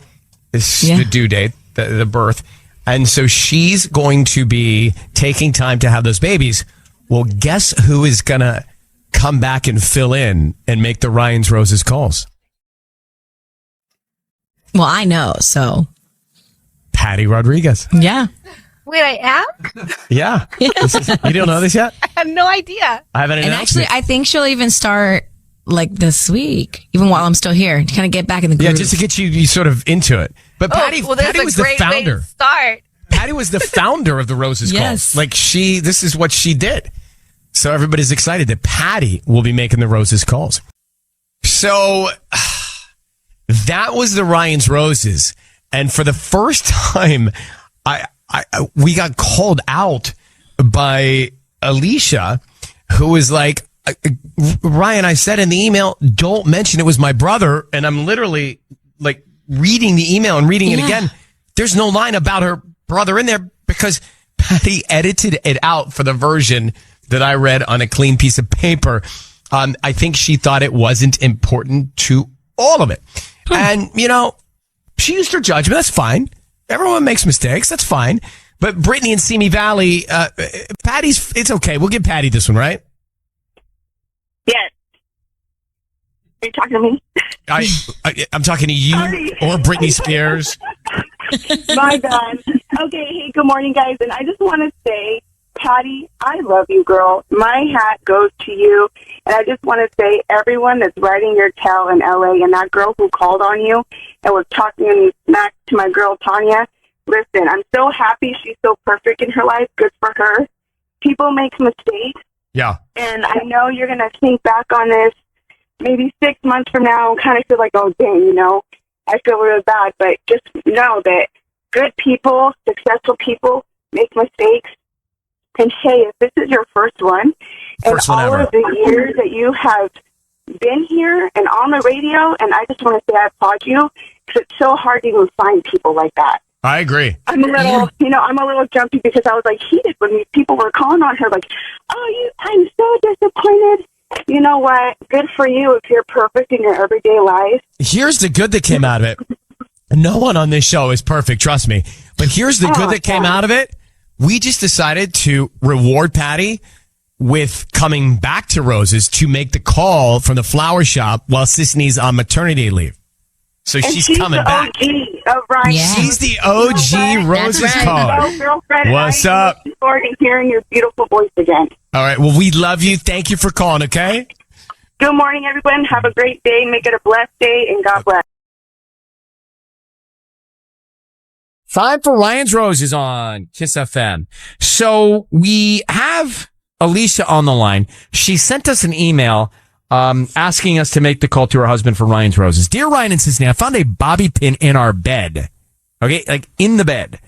The due date, the birth. And so she's going to be taking time to have those babies. Well, guess who is going to come back and fill in and make the Ryan's Roses calls? Well, I know, so. Patty Rodriguez. Yeah. Wait, I am? Yeah. You don't know this yet? I had no idea. I haven't announced it. Actually, I think she'll even start like this week, even while I'm still here, to kind of get back in the groove. Yeah, just to get you sort of into it. But Patty was the founder. Start. Patty was the founder of the Roses calls. Like this is what she did. So everybody's excited that Patty will be making the Roses calls. So that was the Ryan's Roses. And for the first time, we got called out by Alicia, who was like, Ryan, I said in the email, don't mention it was my brother. And I'm literally like reading the email and reading it again. There's no line about her brother in there because Patty edited it out for the version that I read on a clean piece of paper. I think she thought it wasn't important to all of it. And, she used her judgment. That's fine. Everyone makes mistakes. That's fine. But Brittany and Simi Valley, it's okay. We'll give Patty this one, right? Yes. Are you talking to me? I'm talking to you. Sorry. Or Britney Spears. My bad. Okay, hey, good morning, guys. And I just want to say, Patty, I love you, girl. My hat goes to you. And I just want to say, everyone that's riding your tail in L.A. and that girl who called on you and was talking me smack to my girl, Tanya, listen, I'm so happy she's so perfect in her life. Good for her. People make mistakes. Yeah. And I know you're going to think back on this maybe 6 months from now and kind of feel like, oh, dang, I feel really bad. But just know that good people, successful people make mistakes. And hey, if this is your first one, First and one all ever. of the years that you have been here and on the radio, and I just want to say I applaud you, because it's so hard to even find people like that. I agree. I'm a little jumpy because I was like heated when these people were calling on her like, I'm so disappointed. You know what? Good for you if you're perfect in your everyday life. Here's the good that came out of it. No one on this show is perfect, trust me. But here's the good that came out of it. We just decided to reward Patty with coming back to Rose's to make the call from the flower shop while Sisney's on maternity leave. So And she's coming back. OG of Ryan. Yeah. She's the OG Rose's right. call. Girlfriend, What's I'm up? looking forward to hearing your beautiful voice again. All right. Well, we love you. Thank you for calling, okay? Good morning, everyone. Have a great day. Make it a blessed day, and God bless. Time for Ryan's Roses on KIIS-FM. So we have Alicia on the line. She sent us an email asking us to make the call to her husband for Ryan's Roses. Dear Ryan and Sisney, I found a bobby pin in our bed. Okay, like in the bed.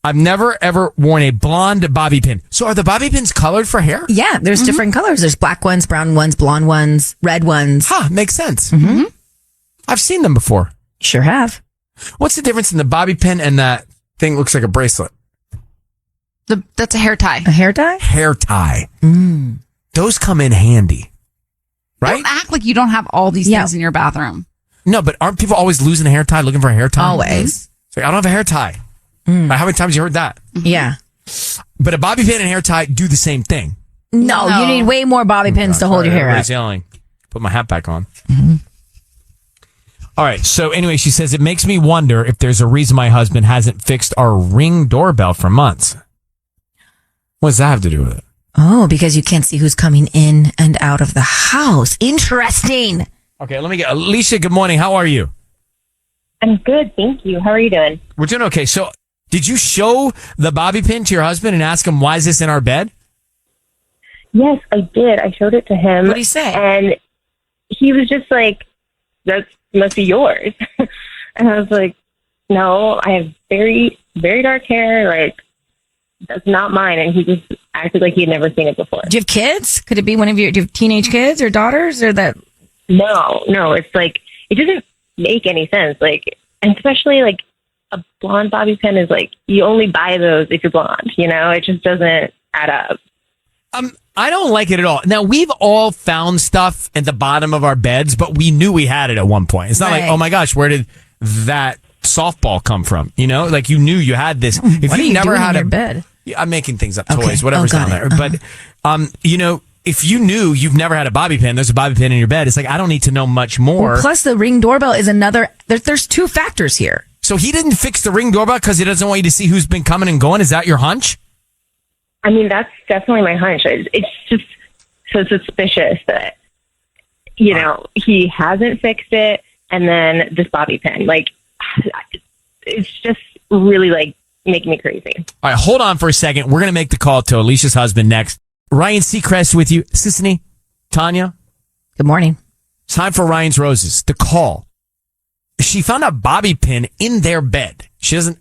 I've never ever worn a blonde bobby pin. So are the bobby pins colored for hair? Yeah, there's different colors. There's black ones, brown ones, blonde ones, red ones. Makes sense. I've seen them before. Sure have. What's the difference in the bobby pin and that thing looks like a bracelet? That's a hair tie. A hair tie? Hair tie. Those come in handy. Right? Don't act like you don't have all these things in your bathroom. No, but aren't people always losing a hair tie, looking for a hair tie? Always. It's like, I don't have a hair tie. How many times have you heard that? Yeah. But a bobby pin and hair tie do the same thing. No, you need way more bobby pins to hold your hair up. Everybody's yelling. Put my hat back on. All right. So anyway, she says, it makes me wonder if there's a reason my husband hasn't fixed our Ring doorbell for months. What does that have to do with it? Oh, because you can't see who's coming in and out of the house. Interesting. Okay, let me get Alicia. Good morning. How are you? I'm good, thank you. How are you doing? We're doing okay. So, did you show the bobby pin to your husband and ask him why is this in our bed? Yes, I did. I showed it to him. What did he say? And he was just like, "That must be yours." And I was like, "No, I have very, very dark hair. Like, that's not mine." And he just acted like he had never seen it before. Do you have kids? Could it be one of your do you have teenage kids or daughters or that? No. It's like, it doesn't make any sense. Like, and especially like a blonde bobby pin is like, you only buy those if you're blonde, you know? It just doesn't add up. I don't like it at all. Now, we've all found stuff at the bottom of our beds, but we knew we had it at one point. It's not like, oh my gosh, where did that softball come from? You know, like you knew you had this. If What are you you never doing had in your bed? Yeah, I'm making things up, Okay. toys, whatever's got down it. there. But, you know, if you knew you've never had a bobby pin, there's a bobby pin in your bed. It's like, I don't need to know much more. Well, plus the Ring doorbell is another. There's two factors here. So he didn't fix the Ring doorbell because he doesn't want you to see who's been coming and going. Is that your hunch? I mean, that's definitely my hunch. It's just so suspicious that, you know, he hasn't fixed it. And then this bobby pin, like, it's just really like making me crazy. All right, hold on for a second. We're going to make the call to Alicia's husband next. Ryan Seacrest with you. Sisney, Tanya. Good morning. It's time for Ryan's Roses. The call. She found a bobby pin in their bed. She doesn't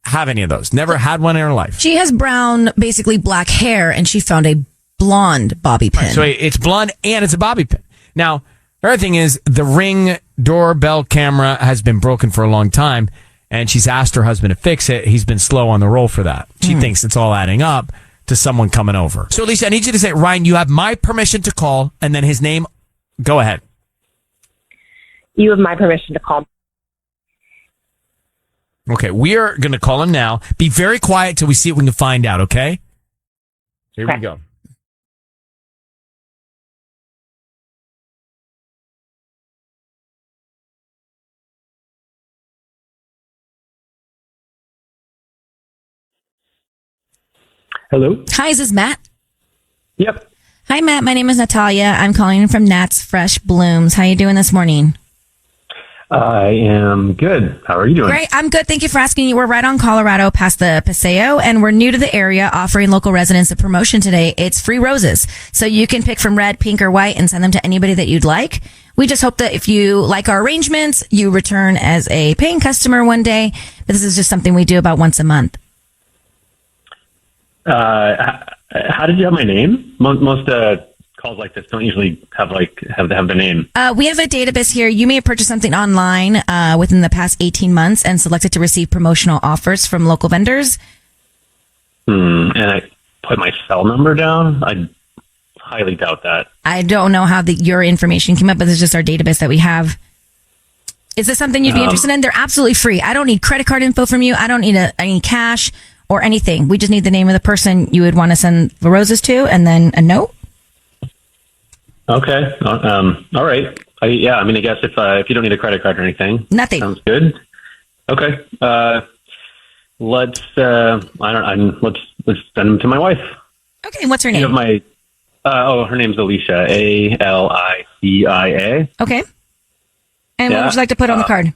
have any of those. Never had one in her life. She has brown, basically black hair, and she found a blonde bobby pin. Right, so it's blonde and it's a bobby pin. Now, the other thing is the Ring doorbell camera has been broken for a long time, and she's asked her husband to fix it. He's been slow on the roll for that. She thinks it's all adding up to someone coming over. So, Alicia, I need you to say, Ryan, you have my permission to call, and then his name. Go ahead. You have my permission to call. Okay, we are going to call him now. Be very quiet till we see what we can find out, okay? Here we go. Hello? Hi, is this Matt? Yep. Hi, Matt. My name is Natalia. I'm calling from Nat's Fresh Blooms. How you doing this morning? I am good. How are you doing? Great. I'm good. Thank you for asking. We're right on Colorado past the Paseo, and we're new to the area, offering local residents a promotion today. It's free roses. So you can pick from red, pink, or white and send them to anybody that you'd like. We just hope that if you like our arrangements, you return as a paying customer one day. But this is just something we do about once a month. How did you have my name? Most calls like this don't usually have the name. We have a database here. You may have purchased something online within the past 18 months and selected to receive promotional offers from local vendors. And I put my cell number down. I highly doubt that. I don't know how your information came up, but it's just our database that we have. Is this something you'd be interested in? They're absolutely free. I don't need credit card info from you. I don't need any cash or anything. We just need the name of the person you would want to send the roses to and then a note. Okay. All right. I guess if you don't need a credit card or anything. Nothing. Sounds good. Okay. Let's send them to my wife. Okay. What's her name? You have my, her name's Alicia. Alicia. Okay. And what would you like to put on the card?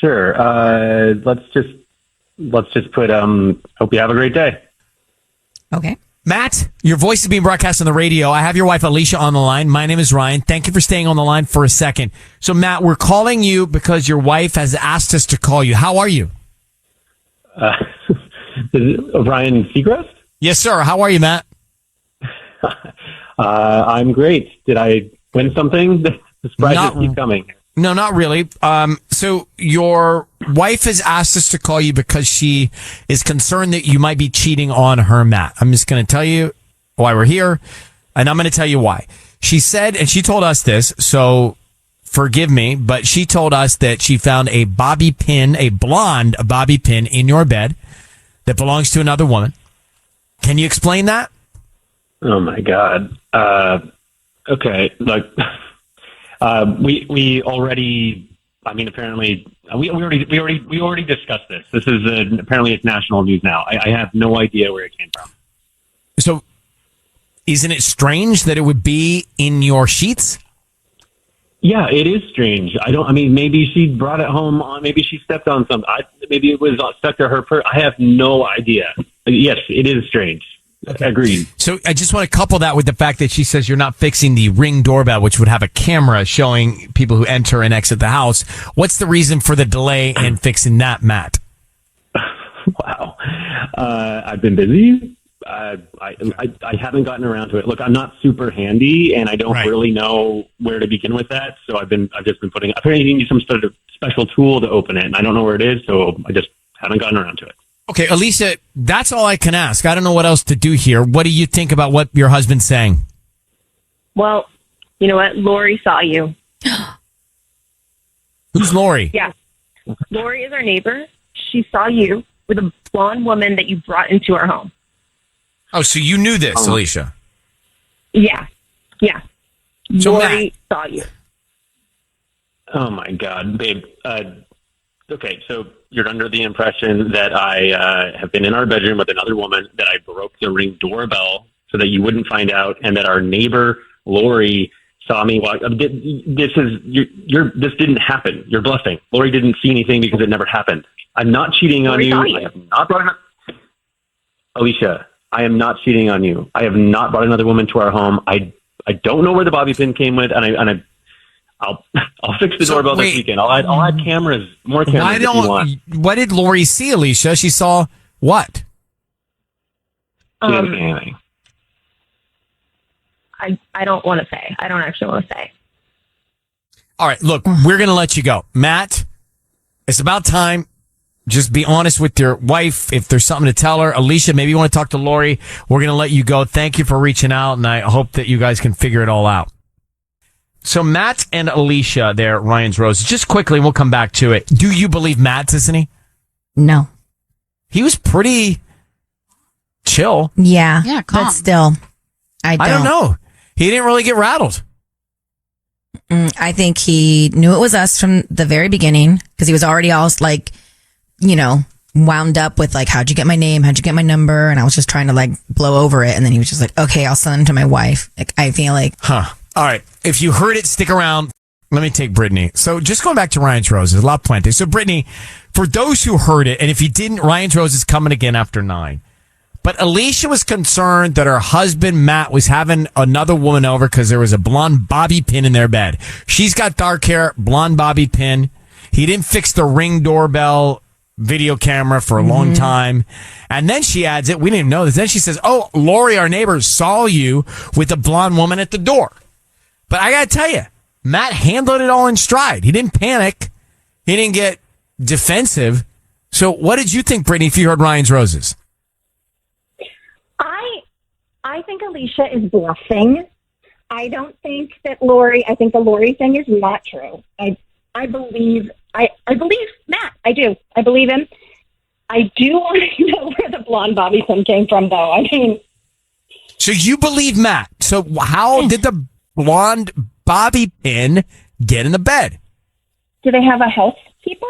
Sure. Let's just put, hope you have a great day. Okay. Matt, your voice is being broadcast on the radio. I have your wife, Alicia, on the line. My name is Ryan. Thank you for staying on the line for a second. So, Matt, we're calling you because your wife has asked us to call you. How are you? Is it Ryan Seacrest? Yes, sir. How are you, Matt? I'm great. Did I win something? The surprises keep coming. No, not really. So your wife has asked us to call you because she is concerned that you might be cheating on her, Matt. I'm just going to tell you why we're here, and I'm going to tell you why. She said, and she told us this, so forgive me, but she told us that she found a bobby pin, a blonde bobby pin in your bed that belongs to another woman. Can you explain that? Oh my God. Okay. Look, we already, apparently we already discussed this. This is apparently it's national news now. I have no idea where it came from. So isn't it strange that it would be in your sheets? Yeah, it is strange. Maybe she brought it home maybe she stepped on something. Maybe it was stuck to her purse. I have no idea. Yes, it is strange. Okay. Agreed. So I just want to couple that with the fact that she says you're not fixing the Ring doorbell, which would have a camera showing people who enter and exit the house. What's the reason for the delay in fixing that, Matt? Wow. I've been busy. I haven't gotten around to it. Look, I'm not super handy, and I don't really know where to begin with that. So I've just been putting. Apparently, you need some sort of special tool to open it, and I don't know where it is. So I just haven't gotten around to it. Okay, Alicia, that's all I can ask. I don't know what else to do here. What do you think about what your husband's saying? Well, you know what? Lori saw you. Who's Lori? Yeah. Lori is our neighbor. She saw you with a blonde woman that you brought into our home. Oh, so you knew this, Alicia? Yeah. Yeah. So Lori saw you. Oh, my God, babe. Okay, so you're under the impression that I have been in our bedroom with another woman, that I broke the Ring doorbell so that you wouldn't find out, and that our neighbor Lori saw me walk. This didn't happen. You're bluffing. Lori didn't see anything because it never happened. I'm not cheating on you. I have not brought Alicia, I am not cheating on you. I have not brought another woman to our home. I don't know where the bobby pin came with, and I'll fix the doorbell this weekend. I'll add cameras, more cameras if you want. What did Lori see, Alicia? She saw what? She didn't see anything. I don't want to say. I don't actually want to say. All right, look, we're going to let you go. Matt, it's about time. Just be honest with your wife if there's something to tell her. Alicia, maybe you want to talk to Lori. We're going to let you go. Thank you for reaching out, and I hope that you guys can figure it all out. So Matt and Alicia there, Ryan's Rose. Just quickly, we'll come back to it. Do you believe Matt's, isn't he? No. He was pretty chill. Yeah. Yeah, calm. But still, I don't know. He didn't really get rattled. I think he knew it was us from the very beginning because he was already all wound up with how'd you get my name? How'd you get my number? And I was just trying to blow over it. And then he was just like, okay, I'll send them to my wife. I feel like. Huh. All right. If you heard it, stick around. Let me take Brittany. So just going back to Ryan's Rose, there's a lot plenty. So Brittany, for those who heard it, and if you didn't, Ryan's Rose is coming again after 9. But Alicia was concerned that her husband, Matt, was having another woman over because there was a blonde bobby pin in their bed. She's got dark hair, blonde bobby pin. He didn't fix the Ring doorbell video camera for a long time. And then she adds it. We didn't know this. Then she says, oh, Lori, our neighbor, saw you with a blonde woman at the door. But I got to tell you, Matt handled it all in stride. He didn't panic. He didn't get defensive. So what did you think, Brittany, if you heard Ryan's Roses? I think Alicia is bluffing. I don't think that Lori, I think the Lori thing is not true. I believe Matt. I do. I believe him. I do want to know where the blonde bobby pin came from, though. I mean, so you believe Matt. So how did the blonde bobby pin get in the bed? Do they have a housekeeper?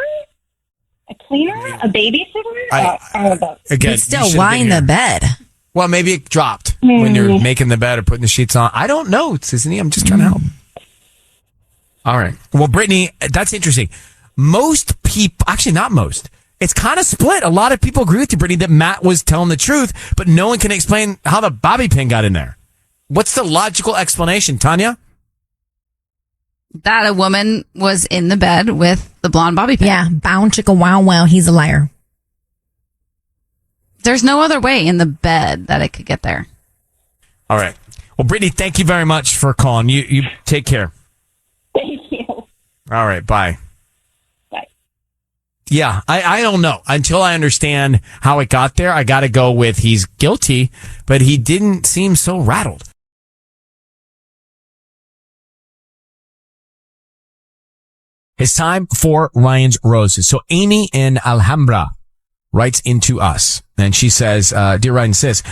A cleaner? A babysitter? Again, Still, why in the bed? Well, maybe it dropped when you're making the bed or putting the sheets on. I don't know, Sissany. I'm just trying to help. All right. Well, Brittany, that's interesting. Most people, actually not most, it's kind of split. A lot of people agree with you, Brittany, that Matt was telling the truth, but no one can explain how the bobby pin got in there. What's the logical explanation, Tanya? That a woman was in the bed with the blonde bobby pin. Yeah, bound chicka wow wow, he's a liar. There's no other way in the bed that it could get there. All right. Well, Brittany, thank you very much for calling. You take care. Thank you. All right. Bye. Bye. Yeah, I don't know. Until I understand how it got there, I got to go with he's guilty, but he didn't seem so rattled. It's time for Ryan's Roses. So Amy in Alhambra writes into us, and she says, Dear Ryan, sis,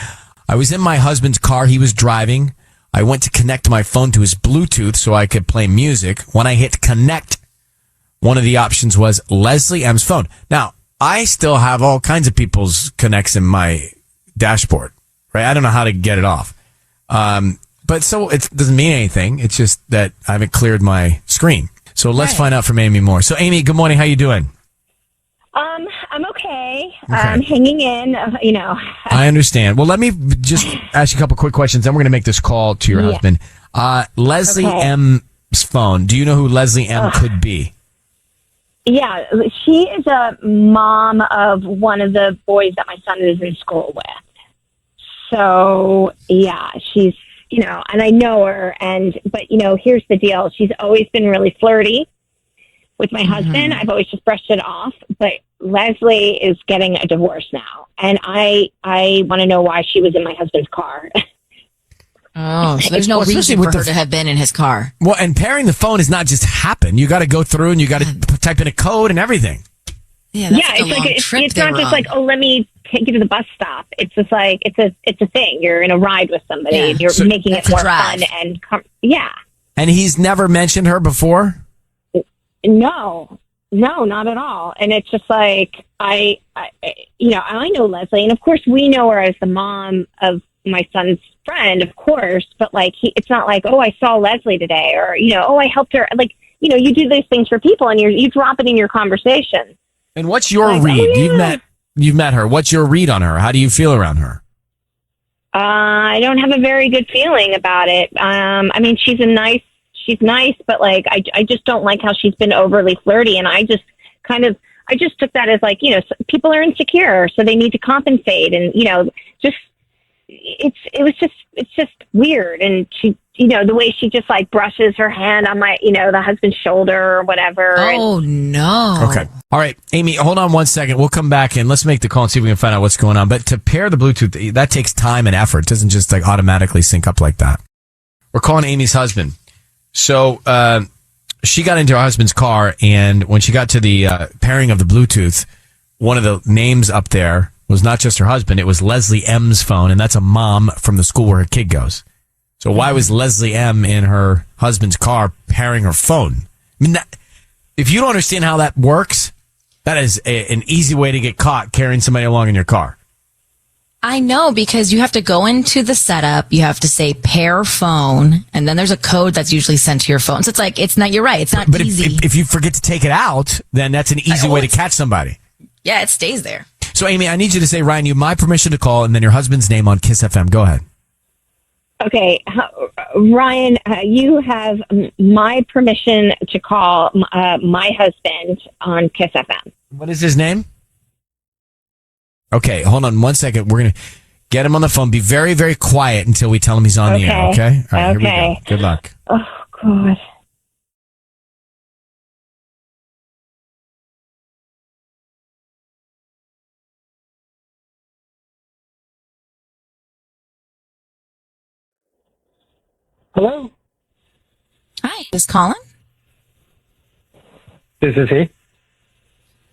I was in my husband's car. He was driving. I went to connect my phone to his Bluetooth so I could play music. When I hit connect, one of the options was Leslie M's phone. Now, I still have all kinds of people's connects in my dashboard, right? I don't know how to get it off. But so it doesn't mean anything. It's just that I haven't cleared my screen. So let's find out from Amy more. So Amy, good morning. How you doing? I'm okay. I'm hanging in, I understand. Well, let me just ask you a couple quick questions. Then we're going to make this call to your husband. Leslie M's phone. Do you know who Leslie M could be? Yeah, she is a mom of one of the boys that my son is in school with. So, yeah, she's, and I know her. But here's the deal. She's always been really flirty with my husband. I've always just brushed it off. But Leslie is getting a divorce now. And I want to know why she was in my husband's car. Oh, so there's no reason for her to have been in his car. Well, and pairing the phone is not just happen. You got to go through and you got to type in a code and everything. Yeah, it's not just like, oh, let me take you to the bus stop. It's just like it's a thing. You're in a ride with somebody. Yeah. And you're making it more fun and And he's never mentioned her before? No, not at all. And it's just like I know Leslie, and of course we know her as the mom of my son's friend, of course. But like, it's not like, oh, I saw Leslie today, or oh, I helped her. Like, you do these things for people, and you drop it in your conversation. And what's your read? Oh, You've met her. What's your read on her? How do you feel around her? I don't have a very good feeling about it. I mean, she's nice, but like, I just don't like how she's been overly flirty. And I just took that as like, people are insecure, so they need to compensate. And, it's just weird. And she, the way she just like brushes her hand on my, the husband's shoulder or whatever. Oh, no. Okay. All right, Amy, hold on 1 second. We'll come back and let's make the call and see if we can find out what's going on. But to pair the Bluetooth, that takes time and effort. It doesn't just like automatically sync up like that. We're calling Amy's husband. So, she got into her husband's car, and when she got to the pairing of the Bluetooth, one of the names up there was not just her husband, it was Leslie M's phone, and that's a mom from the school where her kid goes. So why was Leslie M in her husband's car pairing her phone? I mean, if you don't understand how that works, that is an easy way to get caught carrying somebody along in your car. I know, because you have to go into the setup, you have to say pair phone, and then there's a code that's usually sent to your phone. So it's like, you're right, it's not easy. But if you forget to take it out, then that's an easy way to catch somebody. Yeah, it stays there. So, Amy, I need you to say, Ryan, you have my permission to call, and then your husband's name on KIIS FM. Go ahead. Okay, Ryan, you have my permission to call my husband on KIIS FM. What is his name? Okay, hold on 1 second. We're going to get him on the phone. Be very, very quiet until we tell him he's on the air, okay? All right, Here we go. Good luck. Oh, God. Hello? Hi, is Colin? This is he.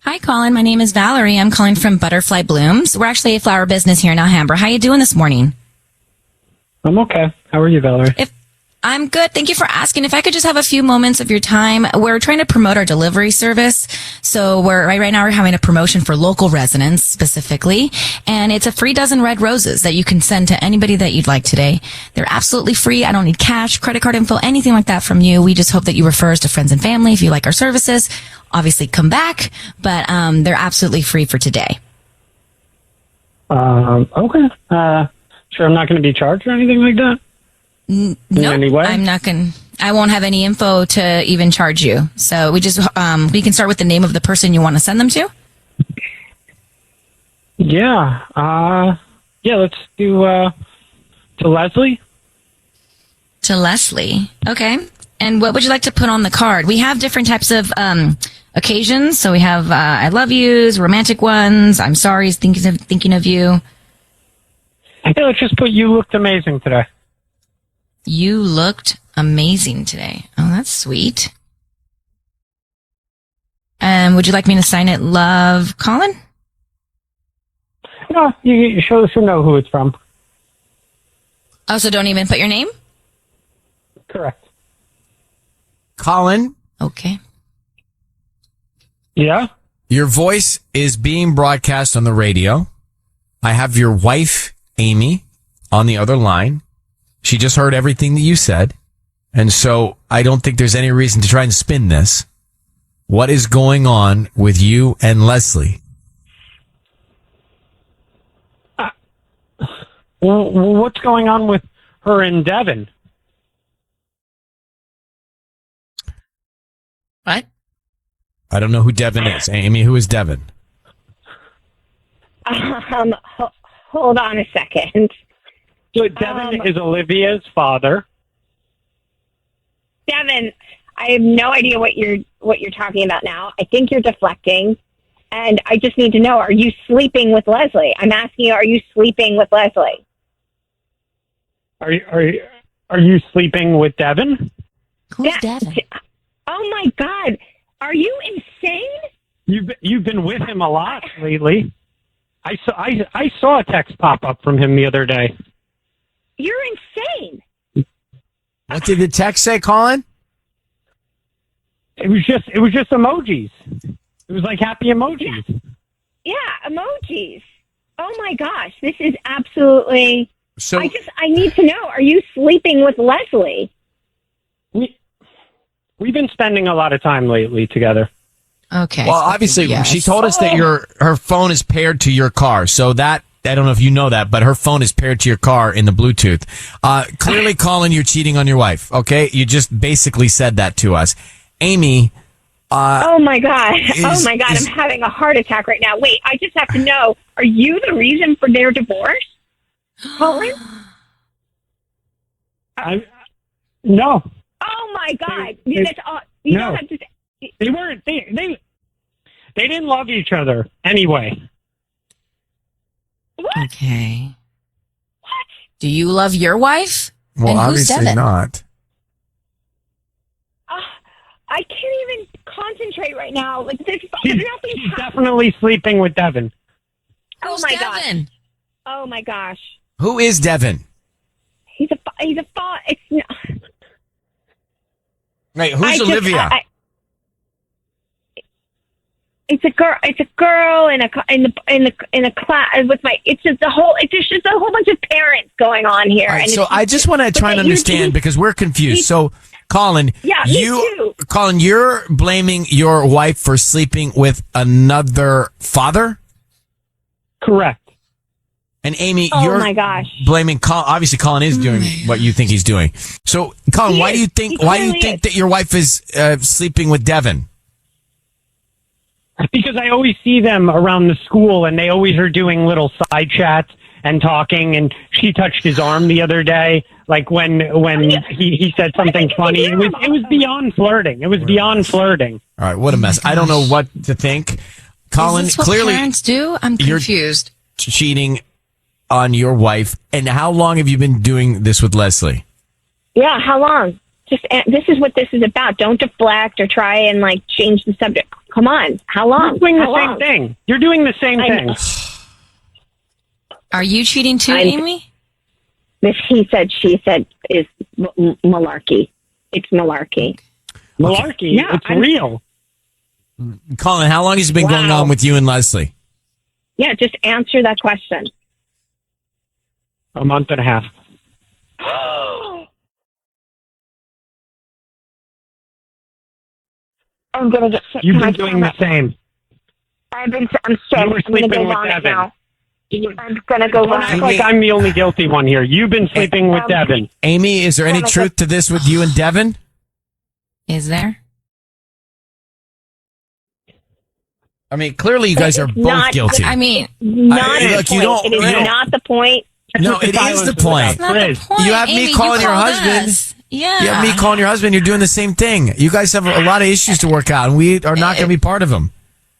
Hi, Colin. My name is Valerie. I'm calling from Butterfly Blooms. We're actually a flower business here in Alhambra. How you doing this morning? I'm okay. How are you, Valerie? I'm good. Thank you for asking. If I could just have a few moments of your time. We're trying to promote our delivery service. So right now we're having a promotion for local residents specifically. And it's a free dozen red roses that you can send to anybody that you'd like today. They're absolutely free. I don't need cash, credit card info, anything like that from you. We just hope that you refer us to friends and family if you like our services. Obviously come back, but they're absolutely free for today. Okay. Sure, I'm not going to be charged or anything like that? No, Anyway? I'm not going to. I won't have any info to even charge you. So we just, we can start with the name of the person you want to send them to. Yeah. Let's do, to Leslie. To Leslie. Okay. And what would you like to put on the card? We have different types of, occasions. So we have, I love yous, romantic ones, I'm sorry, thinking of you. Yeah, let's just put you looked amazing today. You looked amazing today. Oh, that's sweet. And would you like me to sign it, love, Colin? No, you show us to know who it's from. Oh, so don't even put your name? Correct. Colin? Okay. Yeah? Your voice is being broadcast on the radio. I have your wife, Amy, on the other line. She just heard everything that you said. And so I don't think there's any reason to try and spin this. What is going on with you and Leslie? Well, what's going on with her and Devin? What? I don't know who Devin is. Amy, who is Devin? Hold on a second. So Devin is Olivia's father. Devin, I have no idea what you're talking about now. I think you're deflecting, and I just need to know: are you sleeping with Leslie? I'm asking you: are you sleeping with Leslie? Are you sleeping with Devin? Who's Devin? Oh my God! Are you insane? You've been with him a lot lately. I saw a text pop up from him the other day. You're insane. What did the text say, Colin? It was just emojis. It was like happy emojis. Yeah, emojis. Oh my gosh, this is absolutely. So I need to know: are you sleeping with Leslie? We've been spending a lot of time lately together. Okay. Well, obviously, yes. she told us that her phone is paired to your car. So that, I don't know if you know that, but her phone is paired to your car in the Bluetooth. Clearly, Colin, you're cheating on your wife. Okay. You just basically said that to us. Amy. Oh my God. I'm having a heart attack right now. Wait, I just have to know, are you the reason for their divorce? Colin? No. Oh my God. That's all. You don't have to. They weren't. They didn't love each other anyway. What? Okay. What? Do you love your wife? Well, and obviously who's Devin? not. I can't even concentrate right now. Like She's definitely sleeping with Devin. Oh my God. Oh my gosh. Who is Devin? He's a it's not. Right. Who's Olivia? It's a girl. It's a girl in a class with my. It's just a whole bunch of parents going on here. Right, so I just want to try and understand because we're confused. So, Colin, Colin, you're blaming your wife for sleeping with another father? Correct. And Amy, Oh you're my gosh. blaming Colin. Obviously, Colin is doing what you think he's doing. So, Colin, why do you think that your wife is sleeping with Devin? Because I always see them around the school, and they always are doing little side chats and talking. And she touched his arm the other day, like when he said something funny. It was beyond flirting. It was beyond flirting. All right, what a mess. I don't know what to think. Colin, Is this what clearly parents do? I'm confused. You're cheating on your wife. And how long have you been doing this with Leslie? Yeah, how long? This is what this is about. Don't deflect or try and change the subject. Come on, how long? You're doing the same thing. You're doing the same thing. Are you cheating too, Amy? This he said, she said is malarkey. It's malarkey. Malarkey? Yeah, it's real. Colin, how long has it been going on with you and Leslie? Yeah, just answer that question. A month and a half. I'm gonna get sick. You've been doing the same. I'm sick. You were I'm gonna go sleeping with vomit Devin. now. I'm gonna go Don't act like I'm the only guilty one here. You've been sleeping with Devin. Amy, is there any truth to this with you and Devin? Is there? I mean, clearly you guys are both not- guilty. I mean, Not the look, point. you don't. It is not the point. No, it is the point. It's not the point. You have me Amy, calling you your called husband. us. Yeah. You have me calling your husband. You're doing the same thing. You guys have a lot of issues to work out, and we are not going to be part of them.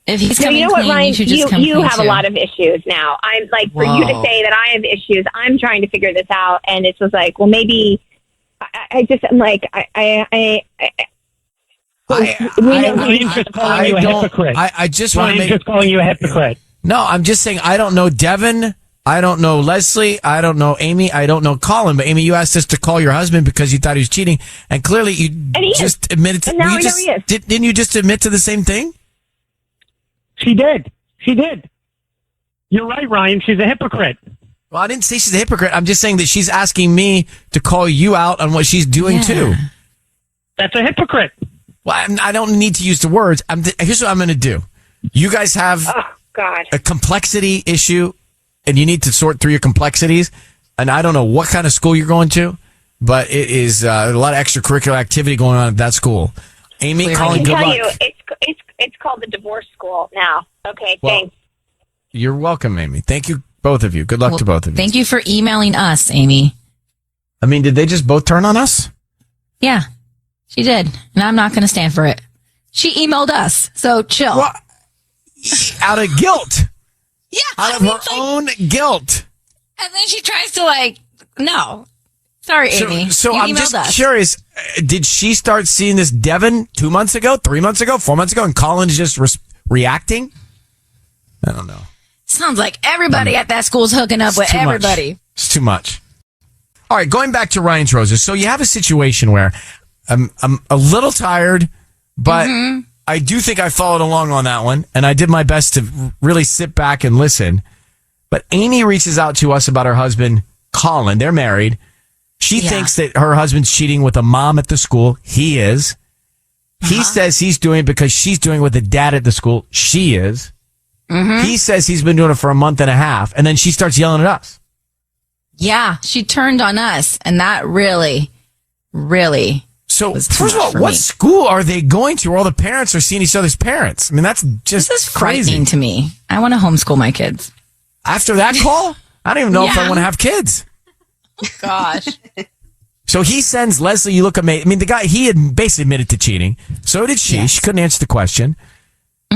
If he's No, coming you know what, clean, Ryan? you should just come You clean have too. a lot of issues now. I'm for you to Whoa. say that I have issues. I'm trying to figure this out, and it's just like, well, maybe I'm like, Ryan's just calling you a hypocrite. I just want to Ryan's make. just calling you a hypocrite. No, I'm just saying I don't know Devin. I don't know Leslie. I don't know Amy. I don't know Colin. But Amy, you asked us to call your husband because you thought he was cheating, and clearly you just admitted to. And now you I know just, he is. Didn't you just admit to the same thing? She did. She did. You're right, Ryan. She's a hypocrite. Well, I didn't say she's a hypocrite. I'm just saying that she's asking me to call you out on what she's doing too. That's a hypocrite. Well, I don't need to use the words. Here's what I'm going to do. You guys have a complexity issue, and you need to sort through your complexities. And I don't know what kind of school you're going to, but it is a lot of extracurricular activity going on at that school. Amy, Colin, good luck. It's called the divorce school now. Okay, Well, thanks. You're welcome, Amy. Thank you, both of you. Good luck to both of you. Thank you for emailing us, Amy. I mean, did they just both turn on us? Yeah, she did. And I'm not going to stand for it. She emailed us. So chill. Out of guilt. Yeah. Out of her own guilt. And then she tries to no. Sorry, Amy. So You I'm emailed just us. curious. Did she start seeing this Devin 2 months ago, 3 months ago, 4 months ago, and Colin's just reacting? I don't know. Sounds like everybody at that school's hooking up with too much. everybody. It's too much. All right, going back to Ryan's Roses. So you have a situation where I'm a little tired, but I do think I followed along on that one, and I did my best to really sit back and listen. But Amy reaches out to us about her husband, Colin. They're married. She thinks that her husband's cheating with a mom at the school. He is. He says he's doing it because she's doing it with a dad at the school. She is. He says he's been doing it for a month and a half, and then she starts yelling at us. Yeah, she turned on us, and that really, really. So, was too first of much all, for what me. school are they going to where all the parents are seeing each other's parents? I mean, that's just This is crazy frightening to me. I want to homeschool my kids. After that call, I don't even know if I Yeah. want to have kids. Gosh. So he sends Leslie, you look amazing. I mean, the guy, he had basically admitted to cheating. So did she. She couldn't answer the question.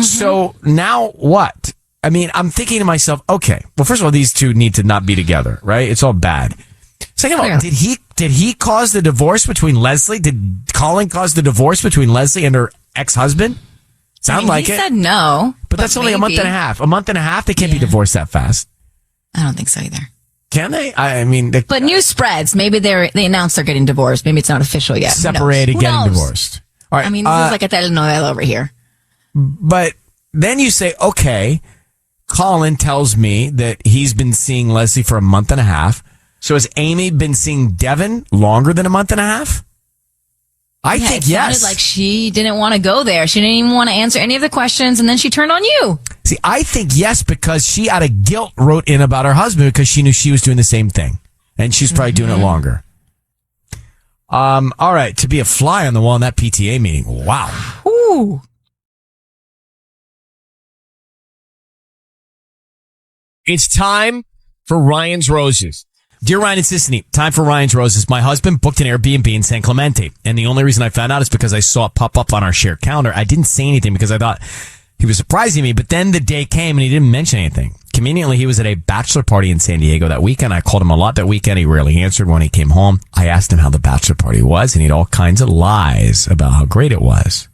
So now what? I mean, I'm thinking to myself, okay, well, first of all, these two need to not be together, right? It's all bad. Second of all, did he cause the divorce between Leslie? Did Colin cause the divorce between Leslie and her ex-husband? Sound like he it. said no. But that's only a month and a half. A month and a half, they can't be divorced that fast. I don't think so either. Can they? I mean, they But news spreads. Maybe they announced they're getting divorced. Maybe it's not official yet. Who knows? separated, Who getting knows? divorced. All right. I mean, this is like a telenovela over here. But then you say, okay, Colin tells me that he's been seeing Leslie for a month and a half. So has Amy been seeing Devin longer than a month and a half? I think it yes. sounded like she didn't want to go there. She didn't even want to answer any of the questions, and then she turned on you. See, I think yes, because she out of guilt wrote in about her husband because she knew she was doing the same thing. And she's probably doing it longer. All right. To be a fly on the wall in that PTA meeting. Wow. Ooh. It's time for Ryan's Roses. Dear Ryan and Sissany, time for Ryan's Roses. My husband booked an Airbnb in San Clemente. And the only reason I found out is because I saw it pop up on our shared calendar. I didn't say anything because I thought he was surprising me. But then the day came and he didn't mention anything. Conveniently, he was at a bachelor party in San Diego that weekend. I called him a lot that weekend. He rarely answered when he came home. I asked him how the bachelor party was, and he had all kinds of lies about how great it was.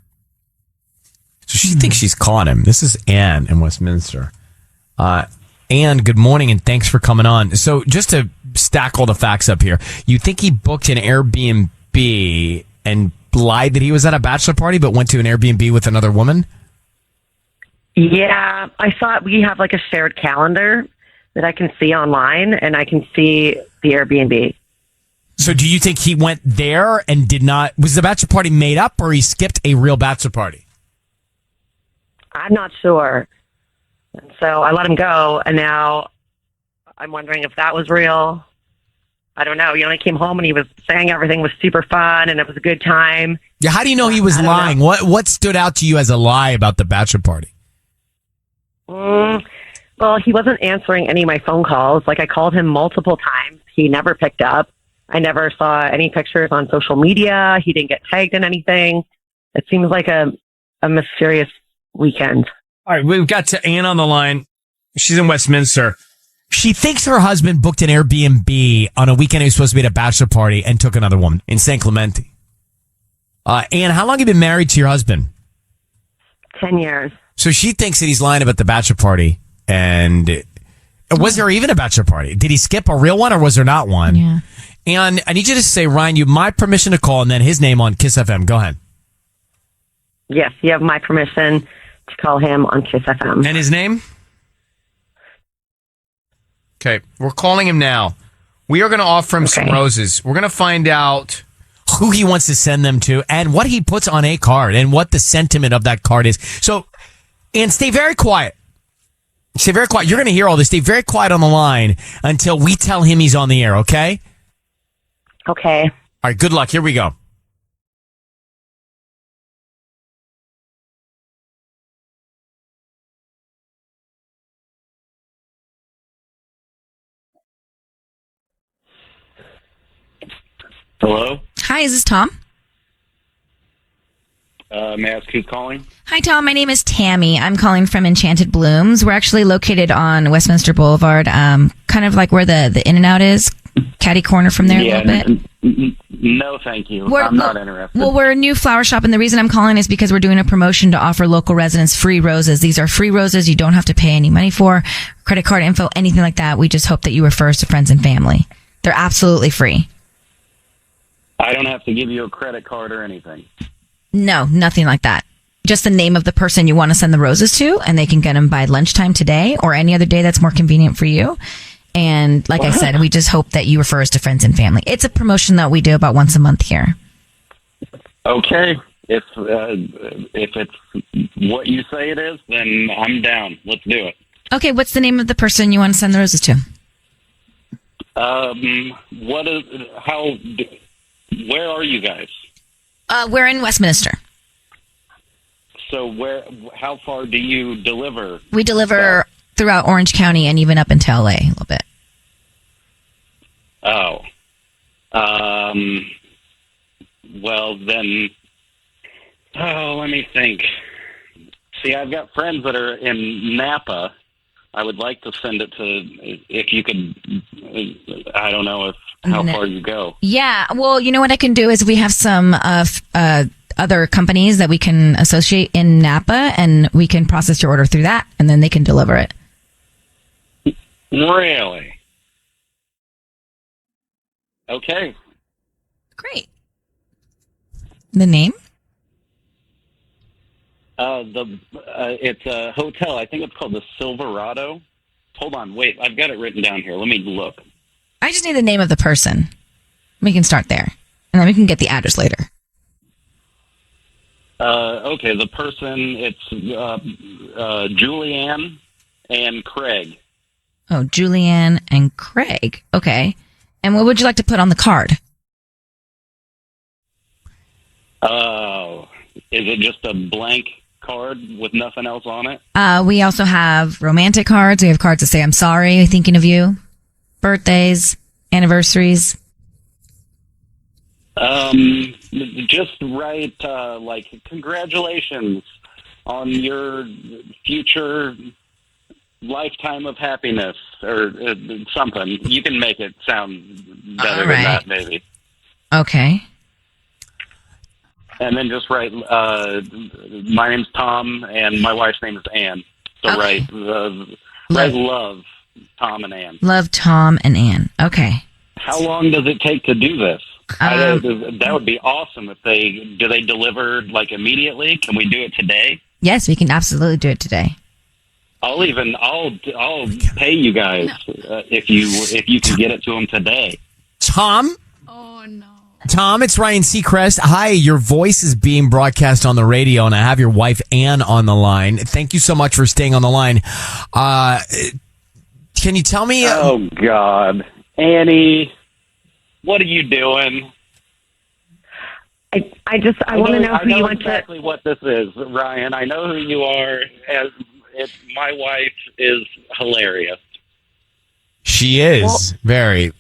So she thinks she's caught him. This is Anne in Westminster. Anne, good morning, and thanks for coming on. So just to stack all the facts up here, you think he booked an Airbnb and lied that he was at a bachelor party but went to an Airbnb with another woman? Yeah, I thought we have like a shared calendar that I can see online, and I can see the Airbnb. So do you think he went there and did not... Was the bachelor party made up, or he skipped a real bachelor party? I'm not sure. And so I let him go, and now I'm wondering if that was real. I don't know. He only came home and he was saying everything was super fun and it was a good time. Yeah, how do you know he was lying? What stood out to you as a lie about the bachelor party? Well, he wasn't answering any of my phone calls. Like, I called him multiple times. He never picked up. I never saw any pictures on social media. He didn't get tagged in anything. It seems like a mysterious weekend. All right, we've got to Anne on the line. She's in Westminster. She thinks her husband booked an Airbnb on a weekend he was supposed to be at a bachelor party and took another woman in San Clemente. Anne, how long have you been married to your husband? 10 years. So she thinks that he's lying about the bachelor party. And was there even a bachelor party? Did he skip a real one or was there not one? Yeah. And I need you to say, Ryan, you have my permission to call and then his name on KIIS-FM. Go ahead. Yes, you have my permission to call him on KIIS-FM. And his name? Okay, we're calling him now. We are going to offer him some roses. We're going to find out who he wants to send them to and what he puts on a card and what the sentiment of that card is. So, and stay very quiet. Stay very quiet. You're going to hear all this. Stay very quiet on the line until we tell him he's on the air, okay? Okay. All right, good luck. Here we go. Hello? Hi, is this Tom? May I ask who's calling? Hi, Tom. My name is Tammy. I'm calling from Enchanted Blooms. We're actually located on Westminster Boulevard, kind of like where the In-N-Out is, catty corner from there a little bit. No, thank you. I'm not interested. Well, we're a new flower shop, and the reason I'm calling is because we're doing a promotion to offer local residents free roses. These are free roses you don't have to pay any money for, credit card info, anything like that. We just hope that you refer us to friends and family. They're absolutely free. I don't have to give you a credit card or anything. No, nothing like that. Just the name of the person you want to send the roses to, and they can get them by lunchtime today or any other day that's more convenient for you. And like I said, we just hope that you refer us to friends and family. It's a promotion that we do about once a month here. Okay. If it's what you say it is, then I'm down. Let's do it. Okay, what's the name of the person you want to send the roses to? Where are you guys? We're in Westminster. So how far do you deliver? We deliver throughout Orange County and even up into LA a little bit. Oh. Well, then, let me think. See, I've got friends that are in Napa. I would like to send it to, if you could, I don't know how far you go. Yeah, well, you know what I can do is we have some other companies that we can associate in Napa, and we can process your order through that, and then they can deliver it. Really? Okay. Great. The name? It's a hotel. I think it's called the Silverado. Hold on, wait. I've got it written down here. Let me look. I just need the name of the person. We can start there, and then we can get the address later. Okay, the person, it's Julianne and Craig. Oh, Julianne and Craig. Okay. And what would you like to put on the card? Oh, is it just a blank card with nothing else on it? We also have romantic cards. We have cards that say, I'm sorry, thinking of you. Birthdays, anniversaries. Just write, like, congratulations on your future lifetime of happiness or something. You can make it sound better than that, maybe. Okay. And then just write, my name's Tom and my wife's name is Ann. So write love, Tom and Ann. Love, Tom and Ann. Okay. How long does it take to do this? That would be awesome if they deliver like immediately. Can we do it today? Yes, we can absolutely do it today. I'll pay you guys if you can get it to them today. Tom? Tom, it's Ryan Seacrest. Hi, your voice is being broadcast on the radio, and I have your wife, Ann, on the line. Thank you so much for staying on the line. Can you tell me... Oh, God. Annie, what are you doing? I want to know who you want exactly what this is, Ryan. I know who you are. My wife is hilarious. She is very.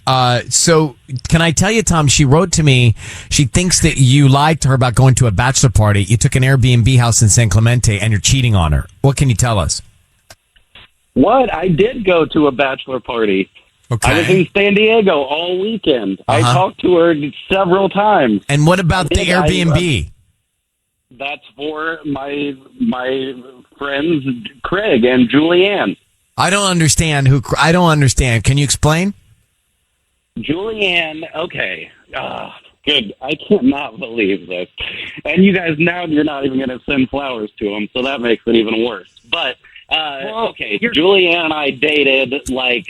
So can I tell you, Tom, she wrote to me. She thinks that you lied to her about going to a bachelor party. You took an Airbnb house in San Clemente and you're cheating on her. What can you tell us? What? I did go to a bachelor party. Okay. I was in San Diego all weekend. I talked to her several times. And what about the Airbnb? That's for my friends Craig and Julianne. I don't understand I don't understand. Can you explain? Julianne, okay. Good. I cannot believe this. And you guys, now you're not even going to send flowers to them, so that makes it even worse. But, okay, Julianne and I dated like